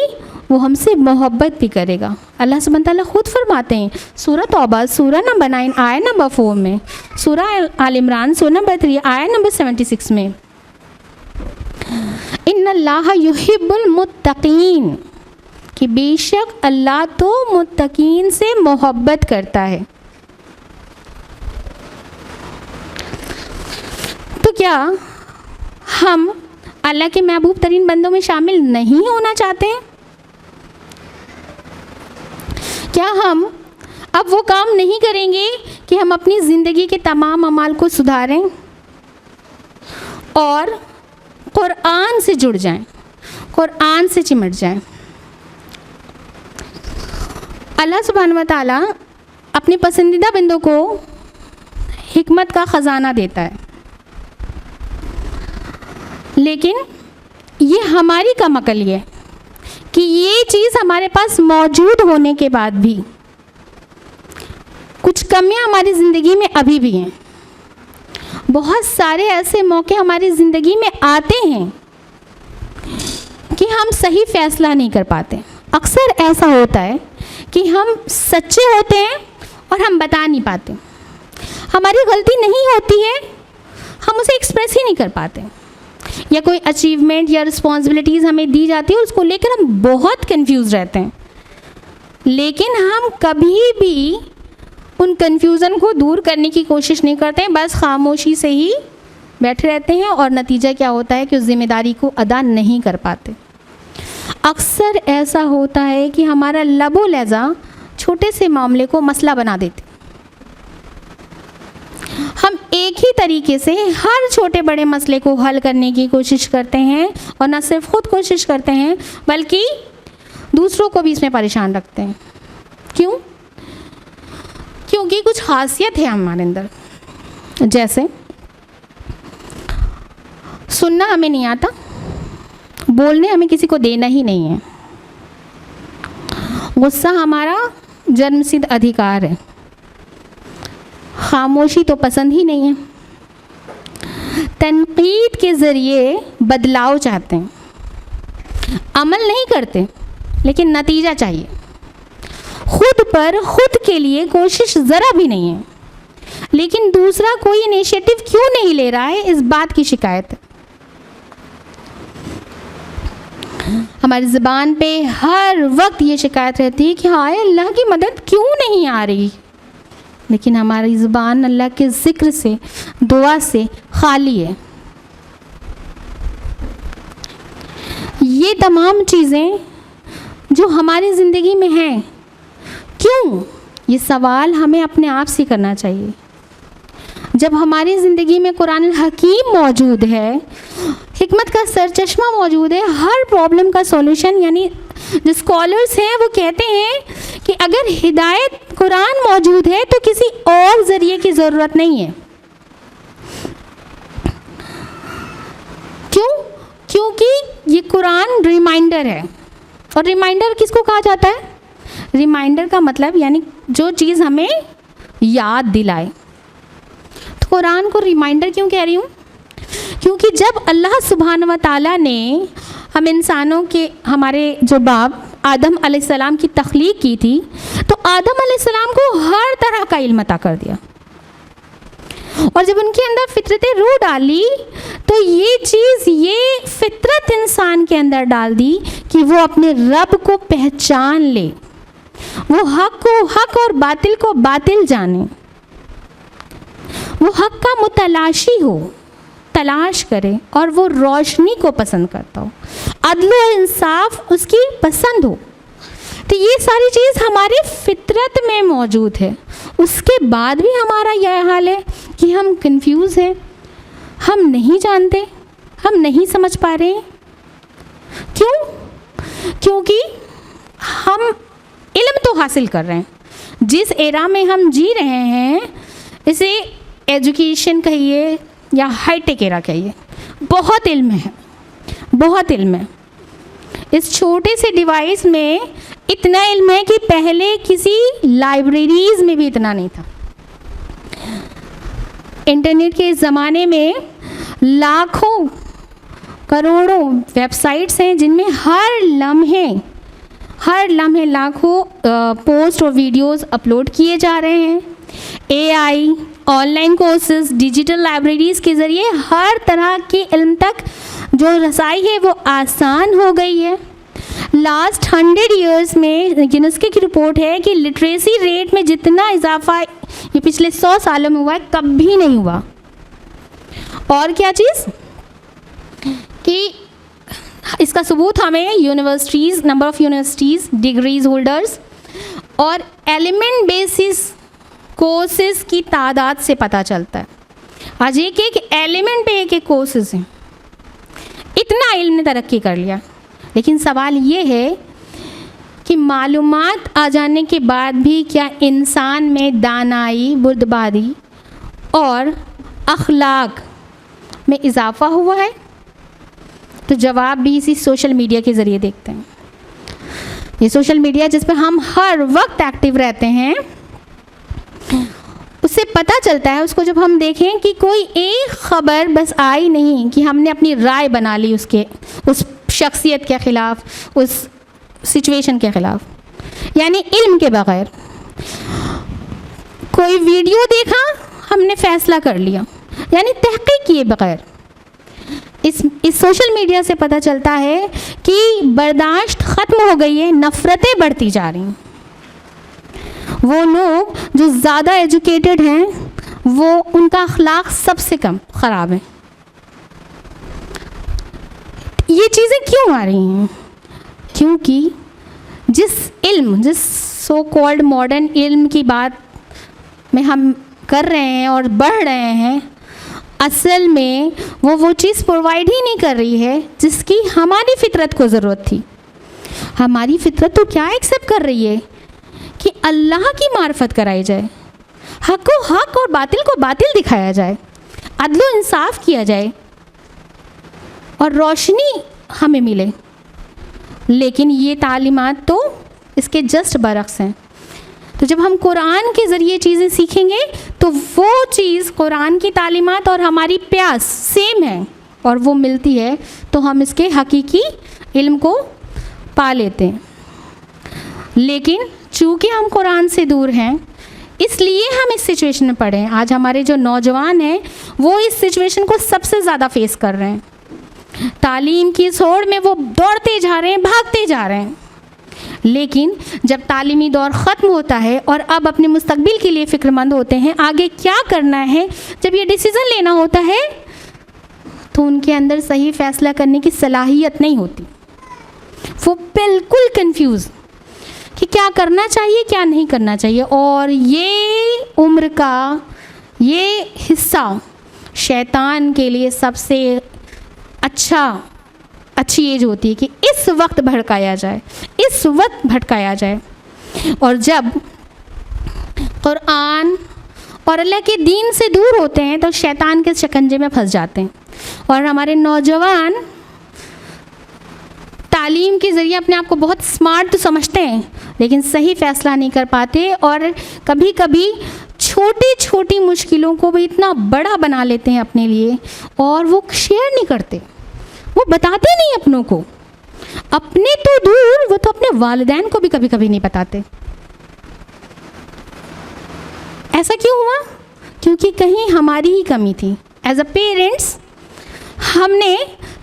Speaker 2: وہ ہم سے محبت بھی کرے گا. اللہ سبحانہ تعالیٰ خود فرماتے ہیں سورہ توبہ سورہ نمبر 9 آیت نمبر 4 میں, سورہ آل عمران سورہ نمبر 3 آیت نمبر 76 میں, ان اللہ یحب المتقین, کہ بے شک اللہ تو متقین سے محبت کرتا ہے. تو کیا ہم اللہ کے محبوب ترین بندوں میں شامل نہیں ہونا چاہتے ہیں؟ کیا ہم اب وہ کام نہیں کریں گے کہ ہم اپنی زندگی کے تمام اعمال کو سدھاریں اور قرآن سے جڑ جائیں, قرآن سے چمٹ جائیں؟ اللہ سبحانہ و تعالیٰ اپنے پسندیدہ بندوں کو حکمت کا خزانہ دیتا ہے, لیکن یہ ہماری کم عقلی ہے کہ یہ چیز ہمارے پاس موجود ہونے کے بعد بھی کچھ کمیاں ہماری زندگی میں ابھی بھی ہیں. بہت سارے ایسے موقع ہماری زندگی میں آتے ہیں کہ ہم صحیح فیصلہ نہیں کر پاتے. اکثر ایسا ہوتا ہے کہ ہم سچے ہوتے ہیں اور ہم بتا نہیں پاتے. ہماری غلطی نہیں ہوتی ہے, ہم اسے ایکسپریس ہی نہیں کر پاتے. یا کوئی اچیومنٹ یا رسپانسبلٹیز ہمیں دی جاتی ہے, اس کو لے کر ہم بہت کنفیوز رہتے ہیں, لیکن ہم کبھی بھی ان کنفیوژن کو دور کرنے کی کوشش نہیں کرتے ہیں, بس خاموشی سے ہی بیٹھے رہتے ہیں اور نتیجہ کیا ہوتا ہے کہ اس ذمہ داری کو ادا نہیں کر پاتے. اکثر ایسا ہوتا ہے کہ ہمارا لب و لہجہ چھوٹے سے معاملے کو مسئلہ بنا دیتے. ہم ایک ہی طریقے سے ہر چھوٹے بڑے مسئلے کو حل کرنے کی کوشش کرتے ہیں, اور نہ صرف خود کوشش کرتے ہیں بلکہ دوسروں کو بھی اس میں پریشان رکھتے ہیں. کیوں؟ کیونکہ کچھ خاصیت ہے ہمارے اندر, جیسے سننا ہمیں نہیں آتا, بولنے ہمیں کسی کو دینا ہی نہیں ہے, غصہ ہمارا جنمسدھ ادھیکار ہے, خاموشی تو پسند ہی نہیں ہے, تنقید کے ذریعے بدلاؤ چاہتے ہیں, عمل نہیں کرتے لیکن نتیجہ چاہیے, خود پر خود کے لیے کوشش ذرا بھی نہیں ہے, لیکن دوسرا کوئی انیشیٹو کیوں نہیں لے رہا ہے اس بات کی شکایت ہے. ہماری زبان پہ ہر وقت یہ شکایت رہتی ہے کہ ہائے اللہ کی مدد کیوں نہیں آ رہی, لیکن ہماری زبان اللہ کے ذکر سے دعا سے خالی ہے. یہ تمام چیزیں جو ہماری زندگی میں ہیں, کیوں؟ یہ سوال ہمیں اپنے آپ سے کرنا چاہیے. جب ہماری زندگی میں قرآن الحکیم موجود ہے, حکمت کا سرچشمہ موجود ہے, ہر پرابلم کا سولوشن, یعنی جو اسکالرس ہیں وہ کہتے ہیں کہ اگر ہدایت قرآن موجود ہے تو کسی اور ذریعے کی ضرورت نہیں ہے. کیوں؟ کیونکہ یہ قرآن ریمائنڈر ہے, اور ریمائنڈر کس کو کہا جاتا ہے؟ ریمائنڈر کا مطلب یعنی جو چیز ہمیں یاد دلائے. تو قرآن کو ریمائنڈر کیوں کہہ رہی ہوں؟ کیونکہ جب اللہ سبحانہ و تعالیٰ نے ہم انسانوں کے ہمارے جو باپ آدم علیہ السلام کی تخلیق کی تھی, تو آدم علیہ السلام کو ہر طرح کا علم عطا کر دیا, اور جب ان کے اندر فطرت روح ڈالی تو یہ چیز, یہ فطرت انسان کے اندر ڈال دی کہ وہ اپنے رب کو پہچان لے, وہ حق کو حق اور باطل کو باطل جانے, وہ حق کا متلاشی ہو, تلاش کرے, اور وہ روشنی کو پسند کرتا ہو, عدل و انصاف اس کی پسند ہو. تو یہ ساری چیز ہماری فطرت میں موجود ہے. اس کے بعد بھی ہمارا یہ حال ہے کہ ہم کنفیوز ہیں, ہم نہیں جانتے, ہم نہیں سمجھ پا رہے ہیں. کیوں؟ کیونکہ ہم علم تو حاصل کر رہے ہیں, جس ایرا میں ہم جی رہے ہیں اسے ایجوکیشن کہیے یا ہائی ٹیک ایرا کہیے, بہت علم ہے, بہت علم ہے. اس چھوٹے سے ڈیوائس میں اتنا علم ہے کہ پہلے کسی لائبریریز میں بھی اتنا نہیں تھا. انٹرنیٹ کے اس زمانے میں لاکھوں کروڑوں ویب سائٹس ہیں جن میں ہر لمحے ہر لمحے لاکھوں پوسٹ اور ویڈیوز اپلوڈ کیے جا رہے ہیں. AI, online courses, digital libraries کے ذریعے ہر طرح کے علم تک جو رسائی ہے وہ آسان ہو گئی ہے. لاسٹ 100 ایئرس میں یونیسکو کی رپورٹ ہے کہ لٹریسی ریٹ میں جتنا اضافہ یہ پچھلے 100 سالوں میں ہوا ہے کبھی نہیں ہوا. اور کیا چیز کہ اس کا ثبوت ہمیں universities, number of universities, degrees holders اور ایلیمنٹ بیسس کورسز کی تعداد سے پتہ چلتا ہے. آج ایک ایلیمنٹ پہ ایک کورسز ہیں. اتنا علم نے ترقی کر لیا. لیکن سوال یہ ہے کہ معلومات آ جانے کے بعد بھی کیا انسان میں دانائی، بردباری اور اخلاق میں اضافہ ہوا ہے؟ تو جواب بھی اسی سوشل میڈیا کے ذریعے دیکھتے ہیں. یہ سوشل میڈیا جس پہ ہم ہر وقت ایکٹیو رہتے ہیں، اس سے پتہ چلتا ہے، اس کو جب ہم دیکھیں کہ کوئی ایک خبر بس آئی نہیں کہ ہم نے اپنی رائے بنا لی اس شخصیت کے خلاف، اس سچویشن کے خلاف. یعنی علم کے بغیر کوئی ویڈیو دیکھا ہم نے فیصلہ کر لیا، یعنی تحقیق کیے بغیر. اس سوشل میڈیا سے پتہ چلتا ہے کہ برداشت ختم ہو گئی ہے، نفرتیں بڑھتی جا رہی ہیں. وہ لوگ جو زیادہ ایجوکیٹڈ ہیں وہ ان کا اخلاق سب سے کم خراب ہے. یہ چیزیں کیوں آ رہی ہیں؟ کیونکہ جس سو کالڈ ماڈرن علم کی بات میں ہم کر رہے ہیں اور بڑھ رہے ہیں، اصل میں وہ چیز پرووائڈ ہی نہیں کر رہی ہے جس کی ہماری فطرت کو ضرورت تھی. ہماری فطرت تو کیا ایکسیپٹ کر رہی ہے کہ اللہ کی معرفت کرائی جائے، حق کو حق اور باطل کو باطل دکھایا جائے، عدل و انصاف کیا جائے اور روشنی ہمیں ملے. لیکن یہ تعلیمات تو اس کے جسٹ برعکس ہیں. تو جب ہم قرآن کے ذریعے چیزیں سیکھیں گے تو وہ چیز قرآن کی تعلیمات اور ہماری پیاس سیم ہے اور وہ ملتی ہے، تو ہم اس کے حقیقی علم کو پا لیتے ہیں. لیکن چونکہ ہم قرآن سے دور ہیں اس لیے ہم اس سچویشن میں پڑے ہیں. آج ہمارے جو نوجوان ہیں وہ اس سچویشن کو سب سے زیادہ فیس کر رہے ہیں. تعلیم کی اس ہوڑ میں وہ دوڑتے جا رہے ہیں، بھاگتے جا رہے ہیں. لیکن جب تعلیمی دور ختم ہوتا ہے اور اب اپنے مستقبل کے لیے فکر مند ہوتے ہیں، آگے کیا کرنا ہے، جب یہ ڈیسیزن لینا ہوتا ہے تو ان کے اندر صحیح فیصلہ کرنے کی صلاحیت نہیں ہوتی. وہ بالکل کنفیوز کہ کیا کرنا چاہیے کیا نہیں کرنا چاہیے. اور یہ عمر کا یہ حصہ شیطان کے لیے سب سے اچھی ایج ہوتی ہے کہ اس وقت بھڑکایا جائے. اور جب قرآن اور اللہ کے دین سے دور ہوتے ہیں تو شیطان کے شکنجے میں پھنس جاتے ہیں. اور ہمارے نوجوان تعلیم کے ذریعے اپنے آپ کو بہت اسمارٹ تو سمجھتے ہیں لیکن صحیح فیصلہ نہیں کر پاتے، اور کبھی کبھی چھوٹی چھوٹی مشکلوں کو بھی اتنا بڑا بنا لیتے ہیں اپنے لیے اور وہ شیئر نہیں کرتے، وہ بتاتے نہیں اپنوں کو. اپنے تو دور، وہ تو اپنے والدین کو بھی کبھی کبھی نہیں بتاتے. ایسا کیوں ہوا؟ کیونکہ کہیں ہماری ہی کمی تھی. ایز اے پیرنٹس ہم نے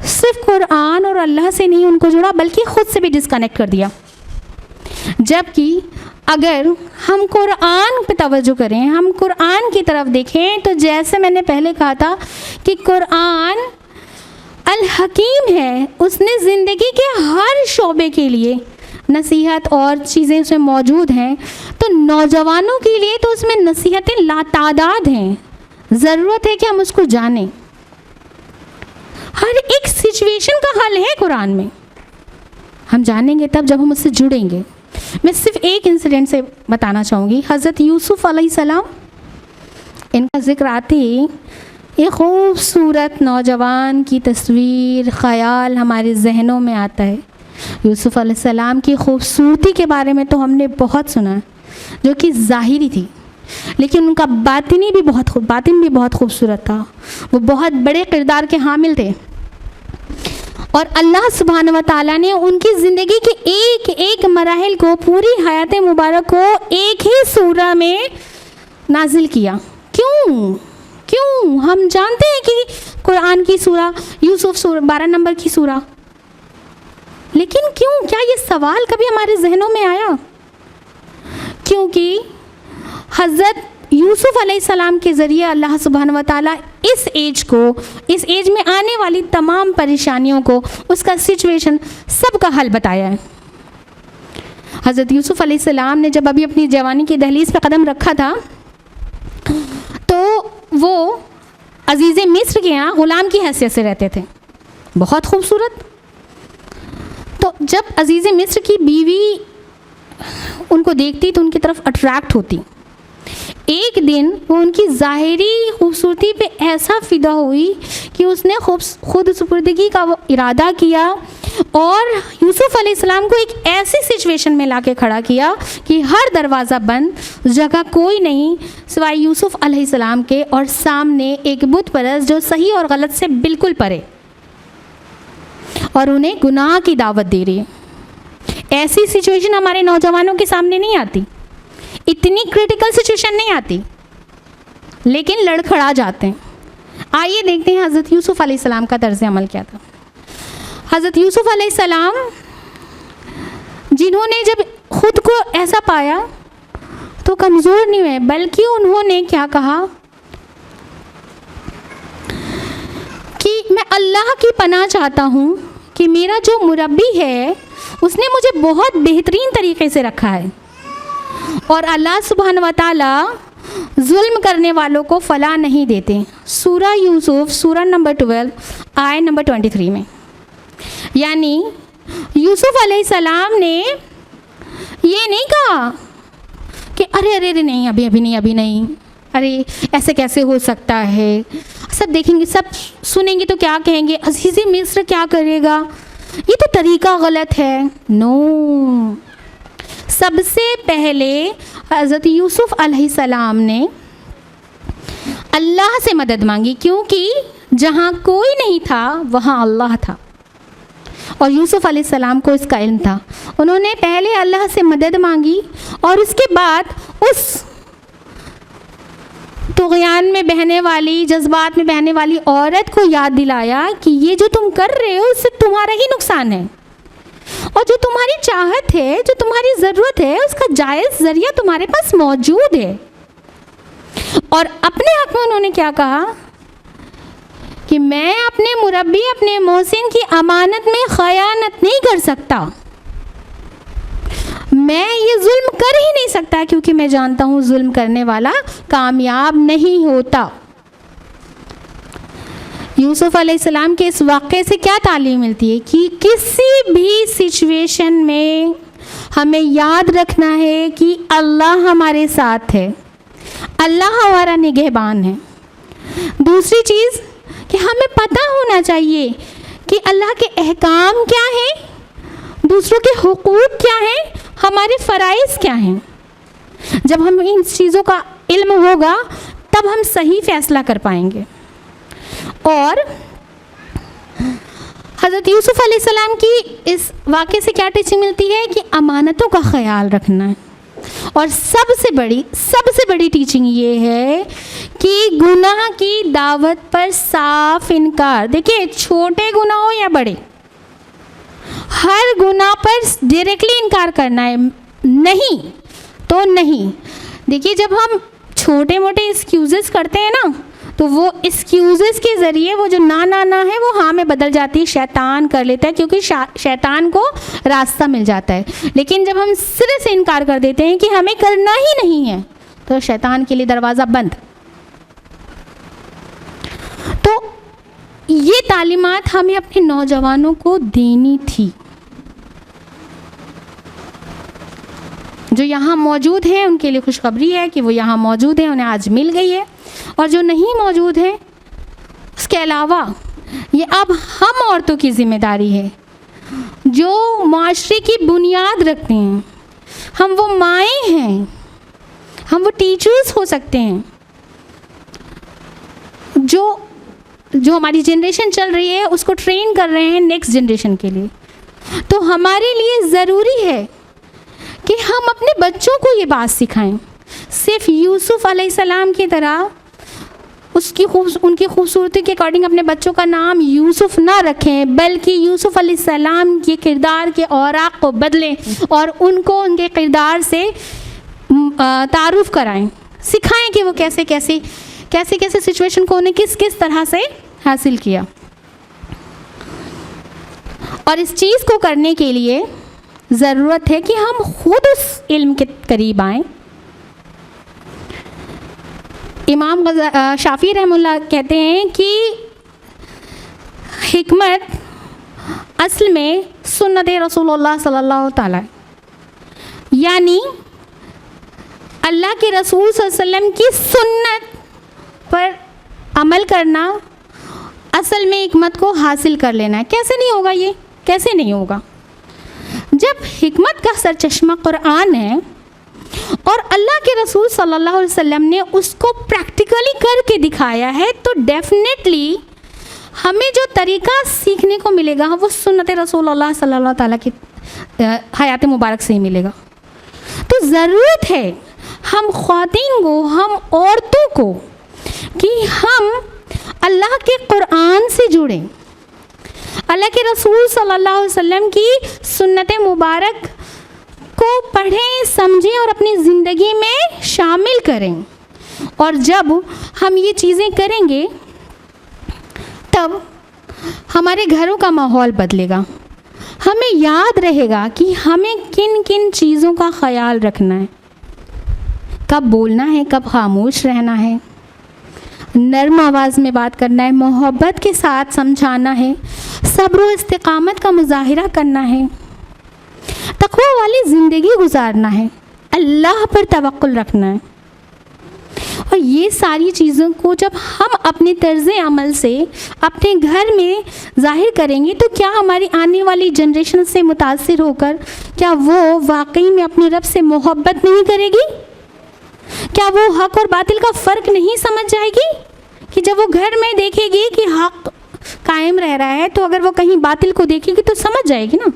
Speaker 2: صرف قرآن اور اللہ سے نہیں ان کو جوڑا بلکہ خود سے بھی ڈسکنیکٹ کر دیا. جبکہ اگر ہم قرآن پہ توجہ کریں، ہم قرآن کی طرف دیکھیں، تو جیسے میں نے پہلے کہا تھا کہ قرآن الحکیم ہے. اس نے زندگی کے ہر شعبے کے لیے نصیحت اور چیزیں اس میں موجود ہیں. تو نوجوانوں کے لیے تو اس میں نصیحتیں لاتعداد ہیں. ضرورت ہے کہ ہم اس کو جانیں. ہر ایک سچویشن کا حل ہے قرآن میں. ہم جانیں گے تب جب ہم اس سے جڑیں گے. میں صرف ایک انسیڈنٹ سے بتانا چاہوں گی. حضرت یوسف علیہ السلام، ان کا ذکر آتے ہی ایک خوبصورت نوجوان کی تصویر، خیال ہمارے ذہنوں میں آتا ہے. یوسف علیہ السلام کی خوبصورتی کے بارے میں تو ہم نے بہت سنا، جو کہ ظاہری تھی، لیکن ان کا باطن بھی بہت خوبصورت تھا. وہ بہت بڑے کردار کے حامل تھے اور اللہ سبحانہ و تعالیٰ نے ان کی زندگی کے ایک ایک مراحل کو، پوری حیات مبارک کو ایک ہی سورہ میں نازل کیا. کیوں ہم جانتے ہیں کہ قرآن کی سورہ یوسف سورہ 12 نمبر کی سورہ، لیکن کیوں؟ کیا یہ سوال کبھی ہمارے ذہنوں میں آیا؟ کیونکہ حضرت یوسف علیہ السلام کے ذریعے اللہ سبحانہ و تعالیٰ اس ایج میں آنے والی تمام پریشانیوں کو، اس کا سچویشن سب کا حل بتایا ہے. حضرت یوسف علیہ السلام نے جب ابھی اپنی جوانی کی دہلیز پہ قدم رکھا تھا تو وہ عزیز مصر کے یہاں غلام کی حیثیت سے رہتے تھے، بہت خوبصورت. تو جب عزیز مصر کی بیوی ان کو دیکھتی تو ان کی طرف اٹریکٹ ہوتی. ایک دن وہ ان کی ظاہری خوبصورتی پہ ایسا فدا ہوئی کہ اس نے خود سپردگی کا وہ ارادہ کیا اور یوسف علیہ السلام کو ایک ایسی سچویشن میں لا کے کھڑا کیا کہ ہر دروازہ بند، اس جگہ کوئی نہیں سوائے یوسف علیہ السلام کے، اور سامنے ایک بت پرست جو صحیح اور غلط سے بالکل پرے اور انہیں گناہ کی دعوت دے رہی ہے. ایسی سچویشن ہمارے نوجوانوں کے سامنے نہیں آتی، اتنی کرٹیکل سچویشن نہیں آتی، لیکن لڑکھڑا جاتے ہیں. آئیے دیکھتے ہیں حضرت یوسف علیہ السلام کا طرز عمل کیا تھا. حضرت یوسف علیہ السلام جنہوں نے جب خود کو ایسا پایا تو کمزور نہیں ہوئے، بلکہ انہوں نے کیا کہا کہ میں اللہ کی پناہ چاہتا ہوں کہ میرا جو مربی ہے اس نے مجھے بہت بہترین طریقے سے رکھا ہے، اور اللہ سبحانہ و تعالیٰ ظلم کرنے والوں کو فلاح نہیں دیتے. سورہ یوسف سورہ نمبر 12 آیت نمبر 23 میں. یعنی یوسف علیہ السلام نے یہ نہیں کہا کہ ارے نہیں ابھی نہیں، ارے ایسے کیسے ہو سکتا ہے، سب دیکھیں گے، سب سنیں گے تو کیا کہیں گے، عزیز مصر کیا کرے گا، یہ تو طریقہ غلط ہے. نو، سب سے پہلے حضرت یوسف علیہ السلام نے اللہ سے مدد مانگی، کیونکہ جہاں کوئی نہیں تھا وہاں اللہ تھا، اور یوسف علیہ السلام کو اس کا علم تھا. انہوں نے پہلے اللہ سے مدد مانگی اور اس کے بعد اس طغیان میں بہنے والی، جذبات میں بہنے والی عورت کو یاد دلایا کہ یہ جو تم کر رہے ہو اس سے تمہارا ہی نقصان ہے، اور جو تمہاری چاہت ہے، جو تمہاری ضرورت ہے، اس کا جائز ذریعہ تمہارے پاس موجود ہے. اور اپنے حق میں انہوں نے کیا کہا کہ میں اپنے مربی، اپنے محسن کی امانت میں خیانت نہیں کر سکتا، میں یہ ظلم کر ہی نہیں سکتا، کیونکہ میں جانتا ہوں ظلم کرنے والا کامیاب نہیں ہوتا. یوسف علیہ السلام کے اس واقعے سے کیا تعلیم ملتی ہے کہ کسی بھی سچویشن میں ہمیں یاد رکھنا ہے کہ اللہ ہمارے ساتھ ہے، اللہ ہمارا نگہبان ہے. دوسری چیز کہ ہمیں پتہ ہونا چاہیے کہ اللہ کے احکام کیا ہیں، دوسروں کے حقوق کیا ہیں، ہمارے فرائض کیا ہیں. جب ہم ان چیزوں کا علم ہوگا تب ہم صحیح فیصلہ کر پائیں گے. اور حضرت یوسف علیہ السلام کی اس واقعے سے کیا ٹیچنگ ملتی ہے کہ امانتوں کا خیال رکھنا ہے. اور سب سے بڑی ٹیچنگ یہ ہے کہ گناہ کی دعوت پر صاف انکار. دیکھیے چھوٹے گناہ ہو یا بڑے، ہر گناہ پر ڈائریکٹلی انکار کرنا ہے، نہیں تو نہیں. دیکھیے جب ہم چھوٹے موٹے ایکسکیوزز کرتے ہیں نا تو وہ ایکسکیوزز کے ذریعے وہ جو نہ ہے وہ ہاں میں بدل جاتی ہے، شیطان کر لیتا ہے، کیونکہ شیطان کو راستہ مل جاتا ہے. لیکن جب ہم سرے سے انکار کر دیتے ہیں کہ ہمیں کرنا ہی نہیں ہے تو شیطان کے لیے دروازہ بند. تو یہ تعلیمات ہمیں اپنے نوجوانوں کو دینی تھی. جو یہاں موجود ہیں ان کے لیے خوشخبری ہے کہ وہ یہاں موجود ہیں، انہیں آج مل گئی ہے. اور جو نہیں موجود ہیں اس کے علاوہ یہ اب ہم عورتوں کی ذمہ داری ہے جو معاشرے کی بنیاد رکھتے ہیں. ہم وہ مائیں ہیں، ہم وہ ٹیچرز ہو سکتے ہیں جو جو ہماری جنریشن چل رہی ہے اس کو ٹرین کر رہے ہیں نیکسٹ جنریشن کے لیے. تو ہمارے لیے ضروری ہے کہ ہم اپنے بچوں کو یہ بات سکھائیں. صرف یوسف علیہ السلام کی طرح ان کی خوبصورتی کے اکارڈنگ اپنے بچوں کا نام یوسف نہ رکھیں، بلکہ یوسف علیہ السلام کے کردار کے اوراق کو بدلیں اور ان کو ان کے کردار سے تعارف کرائیں، سکھائیں کہ وہ کیسے سچویشن کو انہیں کس طرح سے حاصل کیا. اور اس چیز کو کرنے کے لیے ضرورت ہے کہ ہم خود اس علم کے قریب آئیں. امام شافعی رحمہ اللہ کہتے ہیں کہ حکمت اصل میں سنت رسول اللہ صلی اللہ تعالی، یعنی اللہ کے رسول صلی اللہ علیہ وسلم کی سنت پر عمل کرنا، اصل میں حکمت کو حاصل کر لینا ہے. کیسے نہیں ہوگا یہ؟ کیسے نہیں ہوگا؟ جب حکمت کا سرچشمہ قرآن ہے اور اللہ کے رسول صلی اللہ علیہ وسلم نے اس کو پریکٹیکلی کر کے دکھایا ہے، تو ڈیفینیٹلی ہمیں جو طریقہ سیکھنے کو ملے گا وہ سنت رسول اللہ صلی اللہ تعالیٰ کی حیات مبارک سے ہی ملے گا. تو ضرورت ہے ہم خواتین کو، ہم عورتوں کو، کہ ہم اللہ کے قرآن سے جڑیں، اللہ کے رسول صلی اللہ علیہ وسلم کی سنت مبارک کو پڑھیں، سمجھیں اور اپنی زندگی میں شامل کریں. اور جب ہم یہ چیزیں کریں گے تب ہمارے گھروں کا ماحول بدلے گا. ہمیں یاد رہے گا کہ ہمیں کن کن چیزوں کا خیال رکھنا ہے، کب بولنا ہے، کب خاموش رہنا ہے، نرم آواز میں بات کرنا ہے، محبت کے ساتھ سمجھانا ہے، صبر و استقامت کا مظاہرہ کرنا ہے، تقوی والی زندگی گزارنا ہے، اللہ پر توکل رکھنا ہے. اور یہ ساری چیزوں کو جب ہم اپنے طرز عمل سے اپنے گھر میں ظاہر کریں گے تو کیا ہماری آنے والی جنریشن سے متاثر ہو کر کیا وہ واقعی میں اپنے رب سے محبت نہیں کرے گی؟ کیا وہ حق اور باطل کا فرق نہیں سمجھ جائے گی؟ کہ جب وہ گھر میں دیکھے گی کہ حق قائم رہ رہا ہے تو اگر وہ کہیں باطل کو دیکھے گی تو سمجھ جائے گی نا.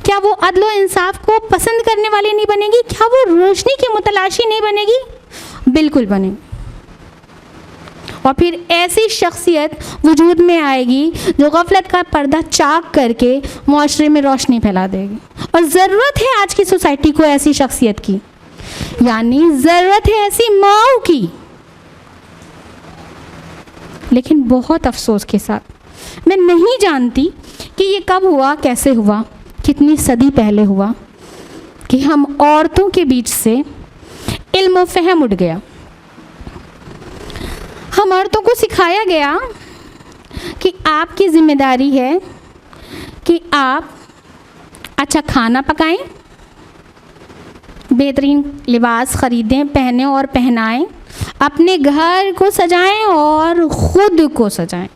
Speaker 2: کیا وہ عدل و انصاف کو پسند کرنے والی نہیں بنے گی؟ کیا وہ روشنی کی متلاشی نہیں بنے گی؟ بالکل بنے گی. اور پھر ایسی شخصیت وجود میں آئے گی جو غفلت کا پردہ چاک کر کے معاشرے میں روشنی پھیلا دے گی. اور ضرورت ہے آج کی سوسائٹی کو ایسی شخصیت کی، یعنی ضرورت ہے ایسی ماؤں کی. لیکن بہت افسوس کے ساتھ میں نہیں جانتی کہ یہ کب ہوا، کیسے ہوا، کتنی صدی پہلے ہوا کہ ہم عورتوں کے بیچ سے علم و فہم اٹھ گیا. ہم عورتوں کو سکھایا گیا کہ آپ کی ذمہ داری ہے کہ آپ اچھا کھانا پکائیں، بہترین لباس خریدیں، پہنیں اور پہنائیں، اپنے گھر کو سجائیں اور خود کو سجائیں.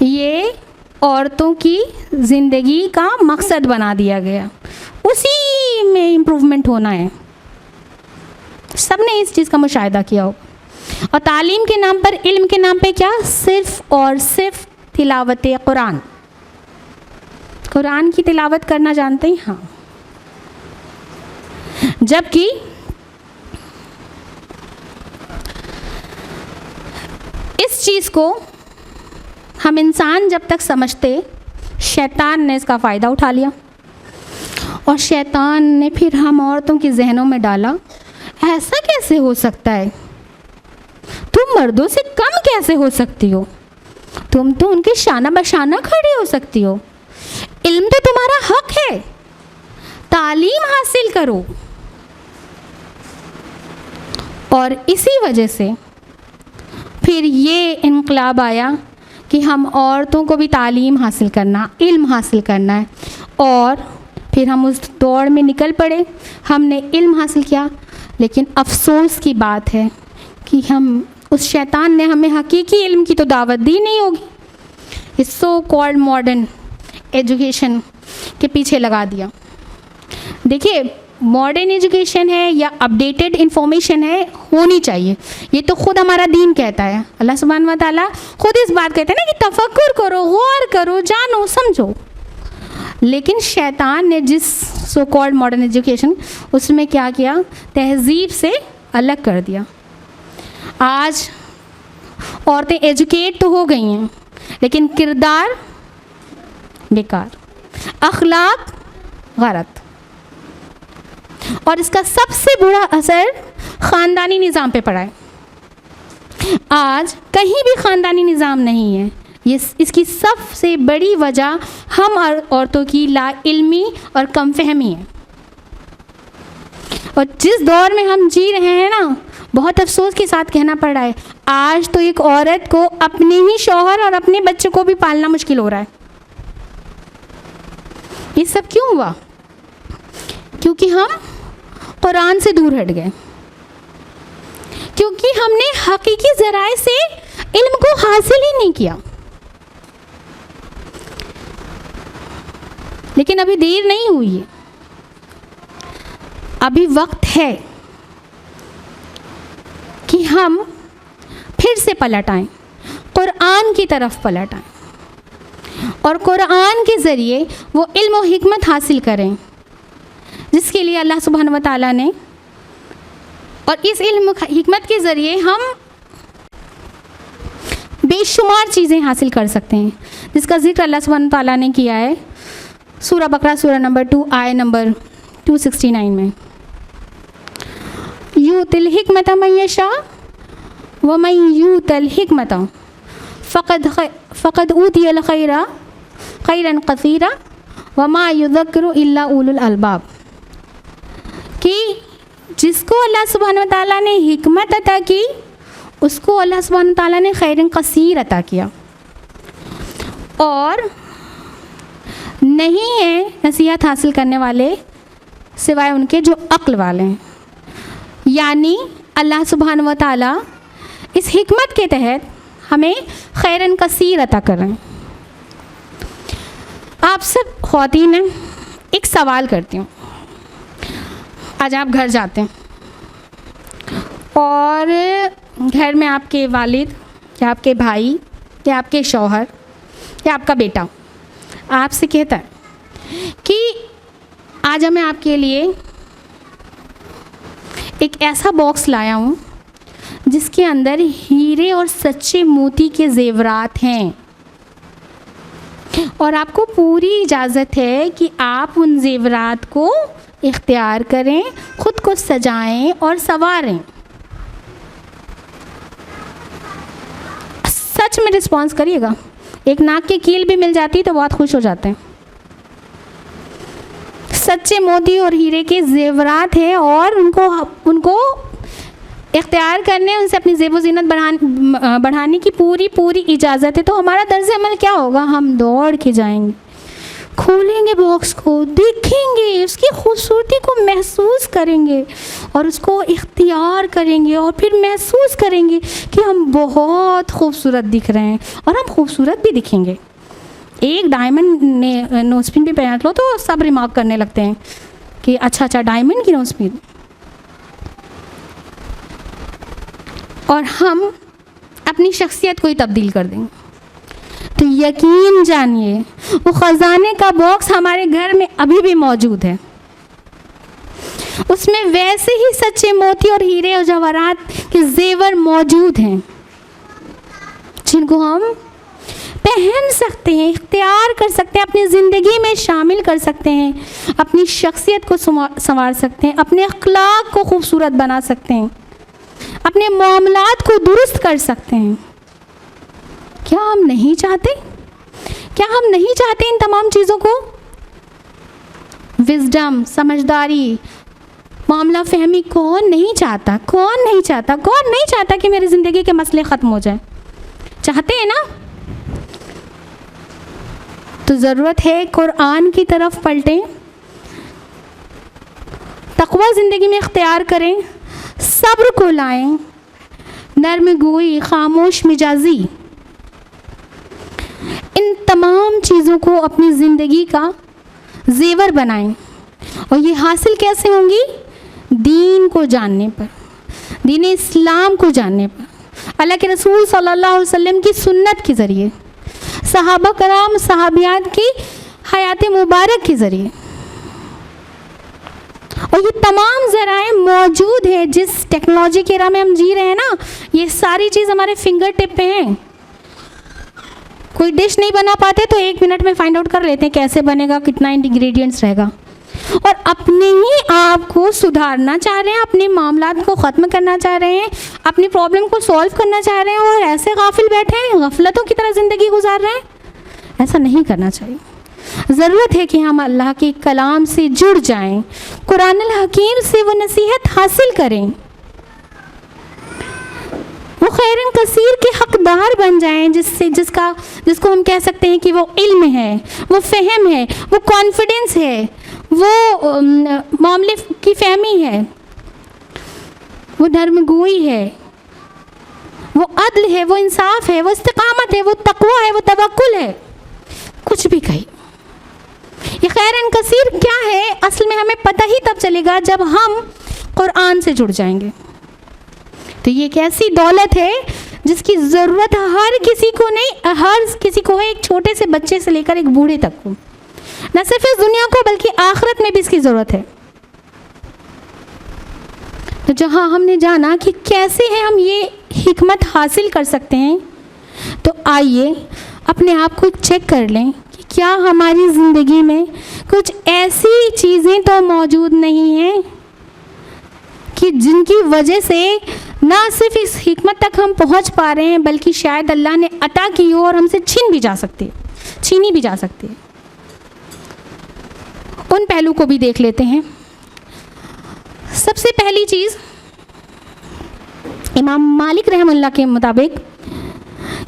Speaker 2: یہ عورتوں کی زندگی کا مقصد بنا دیا گیا، اسی میں امپروومنٹ ہونا ہے. سب نے اس چیز کا مشاہدہ کیا ہو. اور تعلیم کے نام پر، علم کے نام پہ کیا؟ صرف اور صرف تلاوت قرآن. قرآن کی تلاوت کرنا جانتے ہیں؟ ہاں. جبکہ اس چیز کو ہم انسان جب تک سمجھتے، شیطان نے اس کا فائدہ اٹھا لیا اور شیطان نے پھر ہم عورتوں کے ذہنوں میں ڈالا ایسا کیسے ہو سکتا ہے، تم مردوں سے کم کیسے ہو سکتی ہو، تم تو ان کے شانہ بشانہ کھڑی ہو سکتی ہو، علم تو تمہارا حق ہے، تعلیم حاصل کرو. اور اسی وجہ سے پھر یہ انقلاب آیا کہ ہم عورتوں کو بھی تعلیم حاصل کرنا، علم حاصل کرنا ہے. اور پھر ہم اس دوڑ میں نکل پڑے، ہم نے علم حاصل کیا. لیکن افسوس کی بات ہے کہ اس شیطان نے ہمیں حقیقی علم کی تو دعوت دی نہیں ہوگی، اس سو کالڈ ماڈرن ایجوکیشن کے پیچھے لگا دیا. دیکھیے ماڈرن ایجوکیشن ہے یا اپڈیٹڈ انفارمیشن ہے ہونی چاہیے. یہ تو خود ہمارا دین کہتا ہے. اللہ سبحانہ و تعالیٰ خود اس بات کہتے ہیں نا کہ تفکر کرو, غور کرو, جانو, سمجھو. لیکن شیطان نے جس سو کالڈ ماڈرن ایجوکیشن اس میں کیا کیا, تہذیب سے الگ کر دیا. آج عورتیں ایجوکیٹ تو ہو گئی ہیں لیکن کردار بیکار, اخلاق غلط. اور اس کا سب سے برا اثر خاندانی نظام پہ پڑا ہے. آج کہیں بھی خاندانی نظام نہیں ہے. اس کی سب سے بڑی وجہ ہم عورتوں کی لا علمی اور کم فہمی ہے. اور جس دور میں ہم جی رہے ہیں نا, بہت افسوس کے ساتھ کہنا پڑ رہا ہے, آج تو ایک عورت کو اپنے ہی شوہر اور اپنے بچے کو بھی پالنا مشکل ہو رہا ہے. یہ سب کیوں ہوا؟ کیونکہ ہم قرآن سے دور ہٹ گئے, کیونکہ ہم نے حقیقی ذرائع سے علم کو حاصل ہی نہیں کیا. لیکن ابھی دیر نہیں ہوئی ہے, ابھی وقت ہے کہ ہم پھر سے پلٹ آئیں, قرآن کی طرف پلٹ آئیں اور قرآن کے ذریعے وہ علم و حکمت حاصل کریں جس کے لیے اللہ سبحانہ و تعالیٰ نے, اور اس علم و حکمت کے ذریعے ہم بے شمار چیزیں حاصل کر سکتے ہیں, جس کا ذکر اللہ سبحانہ و تعالیٰ نے کیا ہے سورہ بقرہ سورہ نمبر 2 آیہ نمبر 269 میں. یؤتی الحکمۃ من یشاء ومن یؤت الحکمۃ فقد اوتی الخیرا کثیرا وما یذکر الا اولو الالباب. کہ جس کو اللہ سبحانہ و تعالیٰ نے حکمت عطا کی اس کو اللہ سبحانہ و تعالیٰ نے خیر کثیر عطا کیا, اور نہیں ہے نصیحت حاصل کرنے والے سوائے ان کے جو عقل والے ہیں. یعنی اللہ سبحانہ و تعالیٰ اس حکمت کے تحت ہمیں خیرن کثیر عطا کر رہے ہیں. آپ سب خواتین ہیں, ایک سوال کرتی ہوں. آج آپ گھر جاتے ہیں اور گھر میں آپ کے والد یا آپ کے بھائی یا آپ کے شوہر یا آپ کا بیٹا آپ سے کہتا ہے کہ آج میں آپ کے لیے ایک ایسا باکس لایا ہوں جس کے اندر ہیرے اور سچے موتی کے زیورات ہیں, اور آپ کو پوری اجازت ہے کہ آپ ان زیورات کو اختیار کریں, خود کو سجائیں اور سنواریں. سچ میں رسپانس کریے گا. ایک ناک کی کیل بھی مل جاتی تو بہت خوش ہو جاتے ہیں. سچے موتی اور ہیرے کے زیورات ہیں اور ان کو اختیار کرنے, ان سے اپنی زیب و زینت بڑھانے کی پوری اجازت ہے. تو ہمارا طرز عمل کیا ہوگا؟ ہم دوڑ کے جائیں گے, کھولیں گے باکس کو, دیکھیں گے, اس کی خوبصورتی کو محسوس کریں گے اور اس کو اختیار کریں گے, اور پھر محسوس کریں گے کہ ہم بہت خوبصورت دکھ رہے ہیں, اور ہم خوبصورت بھی دکھیں گے. ایک ڈائمنڈ نوز پن بھی پہن لو تو سب ریمارک کرنے لگتے ہیں کہ اچھا ڈائمنڈ کی نوز پن. اور ہم اپنی شخصیت کو ہی تبدیل کر دیں گے. تو یقین جانیے وہ خزانے کا باکس ہمارے گھر میں ابھی بھی موجود ہے. اس میں ویسے ہی سچے موتی اور ہیرے اور جواہرات کے زیور موجود ہیں جن کو ہم پہن سکتے ہیں, اختیار کر سکتے ہیں, اپنی زندگی میں شامل کر سکتے ہیں, اپنی شخصیت کو سنوار سکتے ہیں, اپنے اخلاق کو خوبصورت بنا سکتے ہیں, اپنے معاملات کو درست کر سکتے ہیں. کیا ہم نہیں چاہتے ان تمام چیزوں کو؟ وزڈم, سمجھداری, معاملہ فہمی کون نہیں چاہتا کہ میری زندگی کے مسئلے ختم ہو جائیں؟ چاہتے ہیں نا؟ تو ضرورت ہے قرآن کی طرف پلٹیں, تقوی زندگی میں اختیار کریں, صبر کو لائیں, نرم گوئی, خاموش مزاجی, ان تمام چیزوں کو اپنی زندگی کا زیور بنائیں اور یہ حاصل کیسے ہوں گی؟ دین کو جاننے پر، دین اسلام کو جاننے پر، اللہ کے رسول صلی اللہ علیہ وسلم کی سنت کے ذریعے، صحابہ کرام صحابیات کی حیات مبارک کے ذریعے. اور یہ تمام ذرائع موجود ہے. جس ٹیکنالوجی کے راہ میں ہم جی رہے ہیں نا، یہ ساری چیز ہمارے فنگر ٹپ پہ ہیں. کوئی ڈش نہیں بنا پاتے تو 1 منٹ میں فائنڈ آؤٹ کر لیتے ہیں کیسے بنے گا، کتنا انگریڈینٹس رہے گا. اور اپنے ہی آپ کو سدھارنا چاہ رہے ہیں، اپنے معاملات کو ختم کرنا چاہ رہے ہیں، اپنی پرابلم کو سولو کرنا چاہ رہے ہیں، اور ایسے غافل بیٹھے ہیں، غفلتوں کی طرح زندگی گزار رہے ہیں. ایسا نہیں کرنا چاہیے. ضرورت ہے کہ ہم اللہ کے کلام سے جڑ جائیں، قرآن الحکیم سے وہ نصیحت حاصل کریں، وہ خیرن کثیر کے حقدار بن جائیں، جس کو ہم کہہ سکتے ہیں کہ وہ علم ہے، وہ فہم ہے، وہ کانفیڈنس ہے، وہ معاملے کی فہمی ہے، وہ نرم گوئی ہے، وہ عدل ہے، وہ انصاف ہے، وہ استقامت ہے، وہ تقوی ہے، وہ توکل ہے. کچھ بھی کہیں. یہ خیرن کثیر کیا ہے؟ اصل میں ہمیں پتہ ہی تب چلے گا جب ہم قرآن سے جڑ جائیں گے. تو یہ ایک ایسی دولت ہے جس کی ضرورت ہر کسی کو نہیں، ہر کسی کو ہے، ایک چھوٹے سے بچے سے لے کر ایک بوڑھے تک کو. نہ صرف اس دنیا کو بلکہ آخرت میں بھی اس کی ضرورت ہے. تو جہاں ہم نے جانا کہ کیسے ہے ہم یہ حکمت حاصل کر سکتے ہیں، تو آئیے اپنے آپ کو چیک کر لیں کہ کیا ہماری زندگی میں کچھ ایسی چیزیں تو موجود نہیں ہیں کہ جن کی وجہ سے نہ صرف اس حکمت تک ہم پہنچ پا رہے ہیں بلکہ شاید اللہ نے عطا کی ہو اور ہم سے چھینی بھی جا سکتی ہے. ان پہلو کو بھی دیکھ لیتے ہیں. سب سے پہلی چیز امام مالک رحمہ اللہ کے مطابق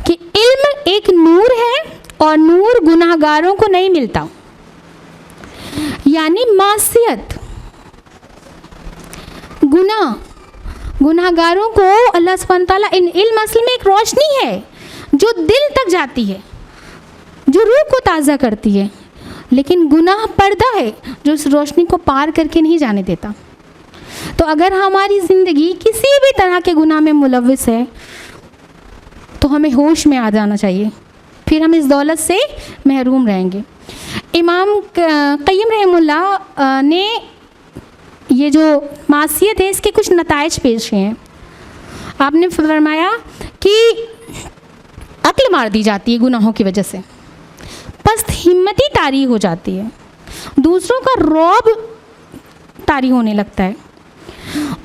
Speaker 2: کہ علم ایک نور ہے اور نور گناہ گاروں کو نہیں ملتا. یعنی معصیت، گناہ گاروں کو اللہ سبحانہ تعالیٰ علم اصل میں ایک روشنی ہے جو دل تک جاتی ہے، جو روح کو تازہ کرتی ہے، لیکن گناہ پردہ ہے جو اس روشنی کو پار کر کے نہیں جانے دیتا. تو اگر ہماری زندگی کسی بھی طرح کے گناہ میں ملوث ہے تو ہمیں ہوش میں آ جانا چاہیے، پھر ہم اس دولت سے محروم رہیں گے. امام قیم رحمہ اللہ نے یہ جو معصیت ہے اس کے کچھ نتائج پیش ہیں. آپ نے فرمایا کہ عقل مار دی جاتی ہے گناہوں کی وجہ سے، پست ہمتی طاری ہو جاتی ہے، دوسروں کا رعب طاری ہونے لگتا ہے،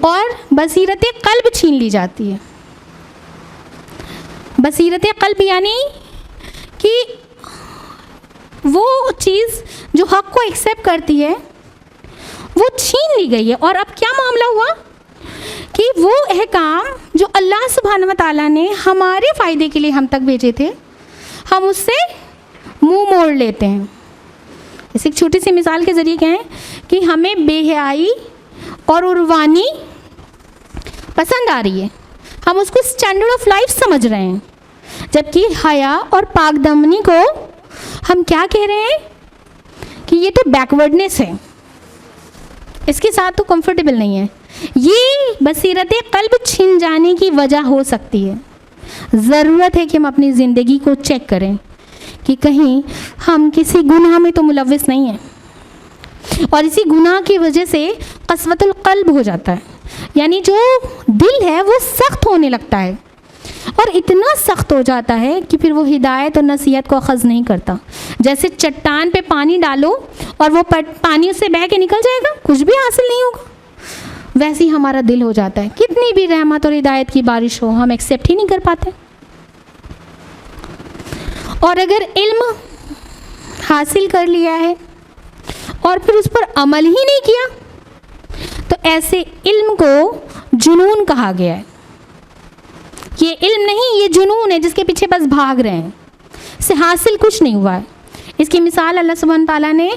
Speaker 2: اور بصیرت قلب چھین لی جاتی ہے. بصیرت قلب یعنی کہ وہ چیز جو حق کو ایکسیپٹ کرتی ہے وہ چھین لی گئی ہے. اور اب کیا معاملہ ہوا کہ وہ احکام جو اللہ سبحانہ و تعالیٰ نے ہمارے فائدے کے لیے ہم تک بھیجے تھے، ہم اس سے منہ موڑ لیتے ہیں. اس ایک چھوٹی سی مثال کے ذریعے کہیں کہ ہمیں بے حیائی اور عروانی پسند آ رہی ہے، ہم اس کو اسٹینڈرڈ آف لائف سمجھ رہے ہیں، جبکہ حیا اور پاک دامنی کو ہم کیا کہہ رہے ہیں کہ یہ تو بیکورڈنس ہے، اس کے ساتھ تو کمفرٹیبل نہیں ہے. یہ بصیرت قلب چھن جانے کی وجہ ہو سکتی ہے. ضرورت ہے کہ ہم اپنی زندگی کو چیک کریں کہ کہیں ہم کسی گناہ میں تو ملوث نہیں ہیں، اور اسی گناہ کی وجہ سے قسوۃ القلب ہو جاتا ہے. یعنی جو دل ہے وہ سخت ہونے لگتا ہے، اور اتنا سخت ہو جاتا ہے کہ پھر وہ ہدایت اور نصیحت کو اخذ نہیں کرتا. جیسے چٹان پہ پانی ڈالو اور وہ پانی اس سے بہہ کے نکل جائے گا، کچھ بھی حاصل نہیں ہوگا، ویسے ہی ہمارا دل ہو جاتا ہے. کتنی بھی رحمت اور ہدایت کی بارش ہو ہم ایکسیپٹ ہی نہیں کر پاتے. اور اگر علم حاصل کر لیا ہے اور پھر اس پر عمل ہی نہیں کیا تو ایسے علم کو جنون کہا گیا ہے. یہ علم نہیں، یہ جنون ہے جس کے پیچھے بس بھاگ رہے ہیں، اس سے حاصل کچھ نہیں ہوا ہے. اس کی مثال اللہ سبحانہ تعالیٰ نے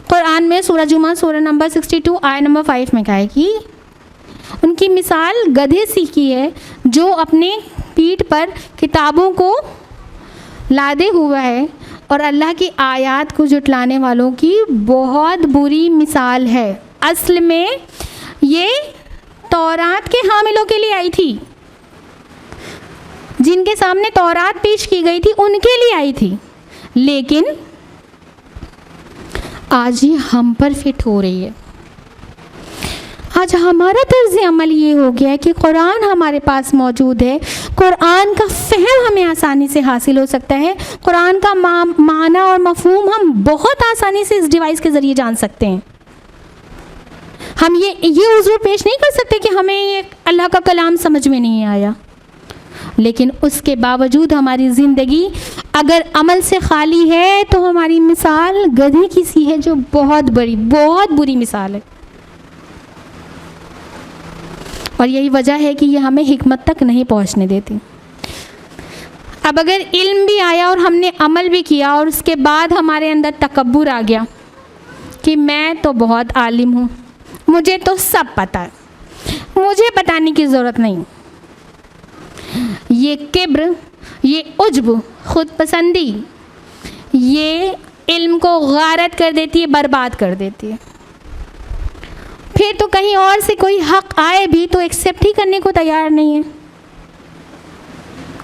Speaker 2: قرآن میں سورہ جمعہ سورہ نمبر 62 آیت نمبر 5 میں کہا ہے کہ ان کی مثال گدھے سی کی ہے جو اپنے پیٹھ پر کتابوں کو لادے ہوا ہے اور اللہ کی آیات کو جھٹلانے والوں کی بہت بری مثال ہے. اصل میں یہ تورات کے حاملوں کے لیے آئی تھی، جن کے سامنے تورات پیش کی گئی تھی ان کے لیے آئی تھی، لیکن آج یہ ہم پر فٹ ہو رہی ہے. آج ہمارا طرز عمل یہ ہو گیا ہے کہ قرآن ہمارے پاس موجود ہے، قرآن کا فہم ہمیں آسانی سے حاصل ہو سکتا ہے، قرآن کا معنی اور مفہوم ہم بہت آسانی سے اس ڈیوائس کے ذریعے جان سکتے ہیں. ہم یہ عذر پیش نہیں کر سکتے کہ ہمیں یہ اللہ کا کلام سمجھ میں نہیں آیا، لیکن اس کے باوجود ہماری زندگی اگر عمل سے خالی ہے تو ہماری مثال گدھے کی سی ہے، جو بہت بری مثال ہے. اور یہی وجہ ہے کہ یہ ہمیں حکمت تک نہیں پہنچنے دیتی. اب اگر علم بھی آیا اور ہم نے عمل بھی کیا اور اس کے بعد ہمارے اندر تکبر آ گیا کہ میں تو بہت عالم ہوں، مجھے تو سب پتہ ہے، مجھے بتانے کی ضرورت نہیں، یہ کبر، یہ عجب، خود پسندی، یہ علم کو غارت کر دیتی ہے، برباد کر دیتی ہے. پھر تو کہیں اور سے کوئی حق آئے بھی تو ایکسیپٹ ہی کرنے کو تیار نہیں ہے،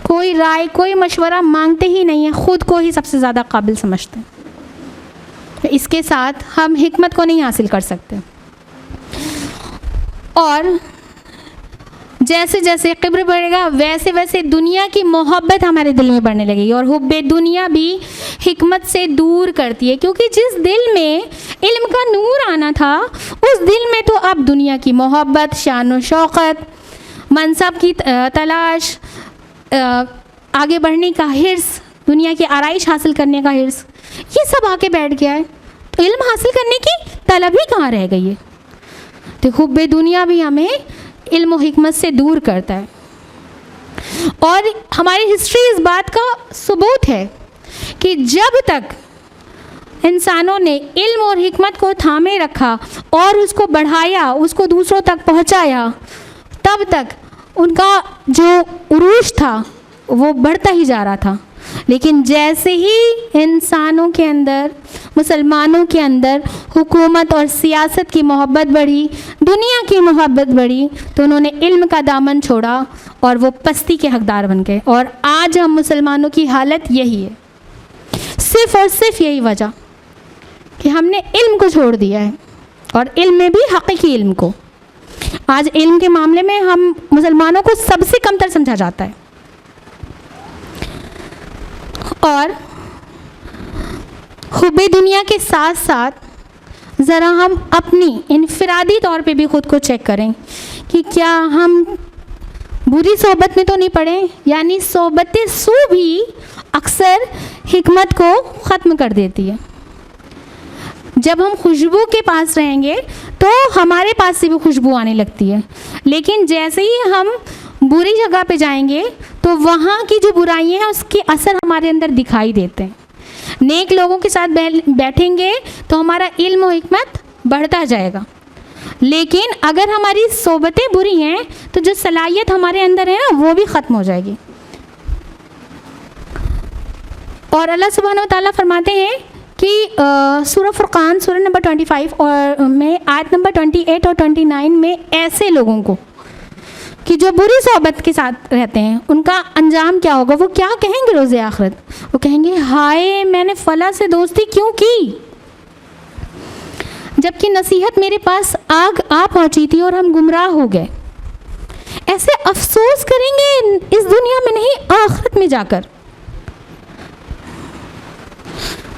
Speaker 2: کوئی رائے کوئی مشورہ مانگتے ہی نہیں ہیں، خود کو ہی سب سے زیادہ قابل سمجھتے ہیں. اس کے ساتھ ہم حکمت کو نہیں حاصل کر سکتے. اور جیسے جیسے قبر بڑھے گا ویسے ویسے دنیا کی محبت ہمارے دل میں بڑھنے لگے گی، اور حب دنیا بھی حکمت سے دور کرتی ہے، کیونکہ جس دل میں علم کا نور آنا تھا اس دل میں تو اب دنیا کی محبت، شان و شوقت، منصب کی تلاش، آگے بڑھنے کا حرص، دنیا کی آرائش حاصل کرنے کا حرص، یہ سب آ کے بیٹھ گیا ہے. تو علم حاصل کرنے کی طلب ہی کہاں رہ گئی ہے؟ تو حب دنیا بھی ہمیں علم و حکمت سے دور کرتا ہے. اور ہماری ہسٹری اس بات کا ثبوت ہے کہ جب تک انسانوں نے علم اور حکمت کو تھامے رکھا اور اس کو بڑھایا، اس کو دوسروں تک پہنچایا، تب تک ان کا جو عروج تھا وہ بڑھتا ہی جا رہا تھا. لیکن جیسے ہی انسانوں کے اندر، مسلمانوں کے اندر حکومت اور سیاست کی محبت بڑھی، دنیا کی محبت بڑھی، تو انہوں نے علم کا دامن چھوڑا اور وہ پستی کے حقدار بن گئے. اور آج ہم مسلمانوں کی حالت یہی ہے، صرف اور صرف یہی وجہ کہ ہم نے علم کو چھوڑ دیا ہے، اور علم میں بھی حقیقی علم کو. آج علم کے معاملے میں ہم مسلمانوں کو سب سے کمتر سمجھا جاتا ہے. اور حب دنیا کے ساتھ ساتھ ذرا ہم اپنی انفرادی طور پہ بھی خود کو چیک کریں کہ کیا ہم بری صحبت میں تو نہیں پڑے. یعنی صحبت سو بھی اکثر حکمت کو ختم کر دیتی ہے. جب ہم خوشبو کے پاس رہیں گے تو ہمارے پاس سے بھی خوشبو آنے لگتی ہے، لیکن جیسے ہی ہم بری جگہ پہ جائیں گے تو وہاں کی جو برائیاں ہیں اس کے اثر ہمارے اندر دکھائی دیتے ہیں. نیک لوگوں کے ساتھ بیٹھیں گے تو ہمارا علم و حکمت بڑھتا جائے گا، لیکن اگر ہماری صحبتیں بری ہیں تو جو صلاحیت ہمارے اندر ہے نا وہ بھی ختم ہو جائے گی. اور اللہ سبحانہ و تعالیٰ فرماتے ہیں کہ سورہ فرقان سورہ نمبر 25 اور میں آیت نمبر 28 اور 29 میں ایسے لوگوں کو کہ جو بری صحبت کے ساتھ رہتے ہیں ان کا انجام کیا ہوگا، وہ کیا کہیں گے روز آخرت؟ وہ کہیں گے ہائے میں نے فلاں سے دوستی کیوں کی، جب کہ نصیحت میرے پاس آ پہنچی تھی اور ہم گمراہ ہو گئے. ایسے افسوس کریں گے اس دنیا میں نہیں آخرت میں جا کر.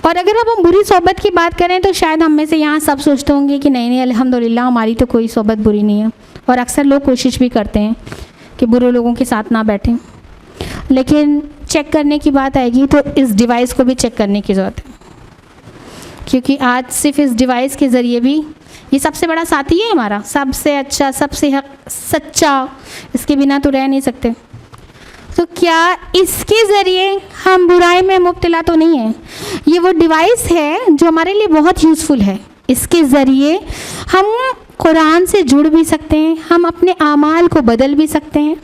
Speaker 2: اور اگر اب ہم بری صحبت کی بات کریں تو شاید ہم میں سے یہاں سب سوچتے ہوں گے کہ نہیں الحمدللہ ہماری تو کوئی صحبت بری نہیں ہے، اور اکثر لوگ کوشش بھی کرتے ہیں کہ برے لوگوں کے ساتھ نہ بیٹھیں. لیکن چیک کرنے کی بات آئے گی تو اس ڈیوائس کو بھی چیک کرنے کی ضرورت ہے، کیونکہ آج صرف اس ڈیوائس کے ذریعے بھی یہ سب سے بڑا ساتھی ہے ہمارا، سب سے اچھا، سب سے سچا، اس کے بنا تو رہ نہیں سکتے. تو کیا اس کے ذریعے ہم برائی میں مبتلا تو نہیں ہیں؟ یہ وہ ڈیوائس ہے جو ہمارے لیے بہت یوزفل ہے. اس کے ذریعے ہم قرآن سے جڑ بھی سکتے ہیں، ہم اپنے اعمال کو بدل بھی سکتے ہیں،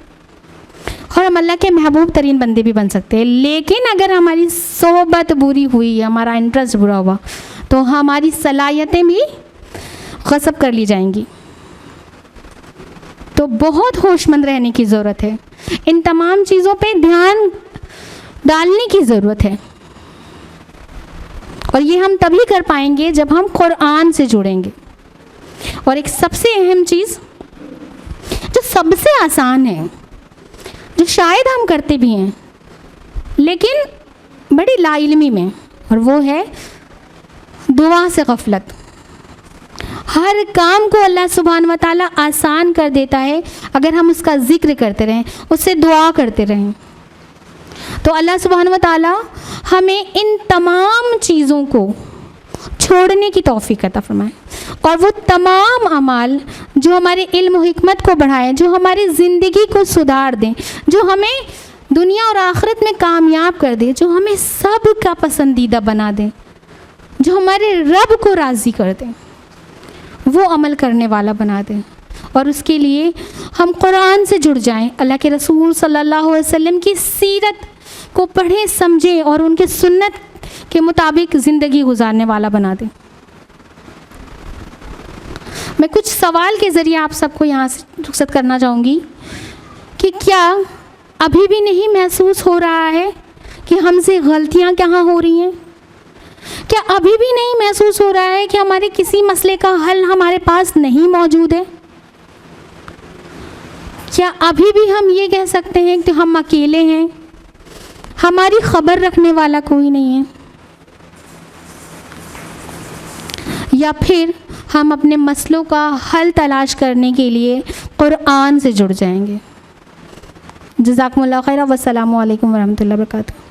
Speaker 2: اور ہم اللہ کے محبوب ترین بندے بھی بن سکتے ہیں. لیکن اگر ہماری صحبت بری ہوئی, ہمارا انٹرسٹ برا ہوا, تو ہماری صلاحیتیں بھی غصب کر لی جائیں گی. تو بہت ہوش مند رہنے کی ضرورت ہے, ان تمام چیزوں پہ دھیان ڈالنے کی ضرورت ہے. اور یہ ہم تبھی کر پائیں گے جب ہم قرآن سے جڑیں گے. اور ایک سب سے اہم چیز جو سب سے آسان ہے, جو شاید ہم کرتے بھی ہیں لیکن بڑی لا علمی میں, اور وہ ہے دعا سے غفلت. ہر کام کو اللہ سبحانہ و تعالیٰ آسان کر دیتا ہے اگر ہم اس کا ذکر کرتے رہیں, اس سے دعا کرتے رہیں. تو اللہ سبحانہ و تعالیٰ ہمیں ان تمام چیزوں کو چھوڑنے کی توفیق عطا فرمائے, اور وہ تمام اعمال جو ہمارے علم و حکمت کو بڑھائیں, جو ہماری زندگی کو سدھار دیں, جو ہمیں دنیا اور آخرت میں کامیاب کر دے, جو ہمیں سب کا پسندیدہ بنا دیں, جو ہمارے رب کو راضی کر دیں, وہ عمل کرنے والا بنا دیں. اور اس کے لیے ہم قرآن سے جڑ جائیں, اللہ کے رسول صلی اللہ علیہ وسلم کی سیرت کو پڑھیں, سمجھیں اور ان کے سنت کے مطابق زندگی گزارنے والا بنا دیں. میں کچھ سوال کے ذریعے آپ سب کو یہاں سے رخصت کرنا چاہوں گی کہ کیا ابھی بھی نہیں محسوس ہو رہا ہے کہ ہم سے غلطیاں کہاں ہو رہی ہیں؟ کیا ابھی بھی نہیں محسوس ہو رہا ہے کہ ہمارے کسی مسئلے کا حل ہمارے پاس نہیں موجود ہے؟ کیا ابھی بھی ہم یہ کہہ سکتے ہیں کہ ہم اکیلے ہیں, ہماری خبر رکھنے والا کوئی نہیں ہے؟ یا پھر ہم اپنے مسئلوں کا حل تلاش کرنے کے لیے قرآن سے جڑ جائیں گے؟ جزاکم اللہ خیر. والسلام علیکم ورحمۃ اللہ وبرکاتہ.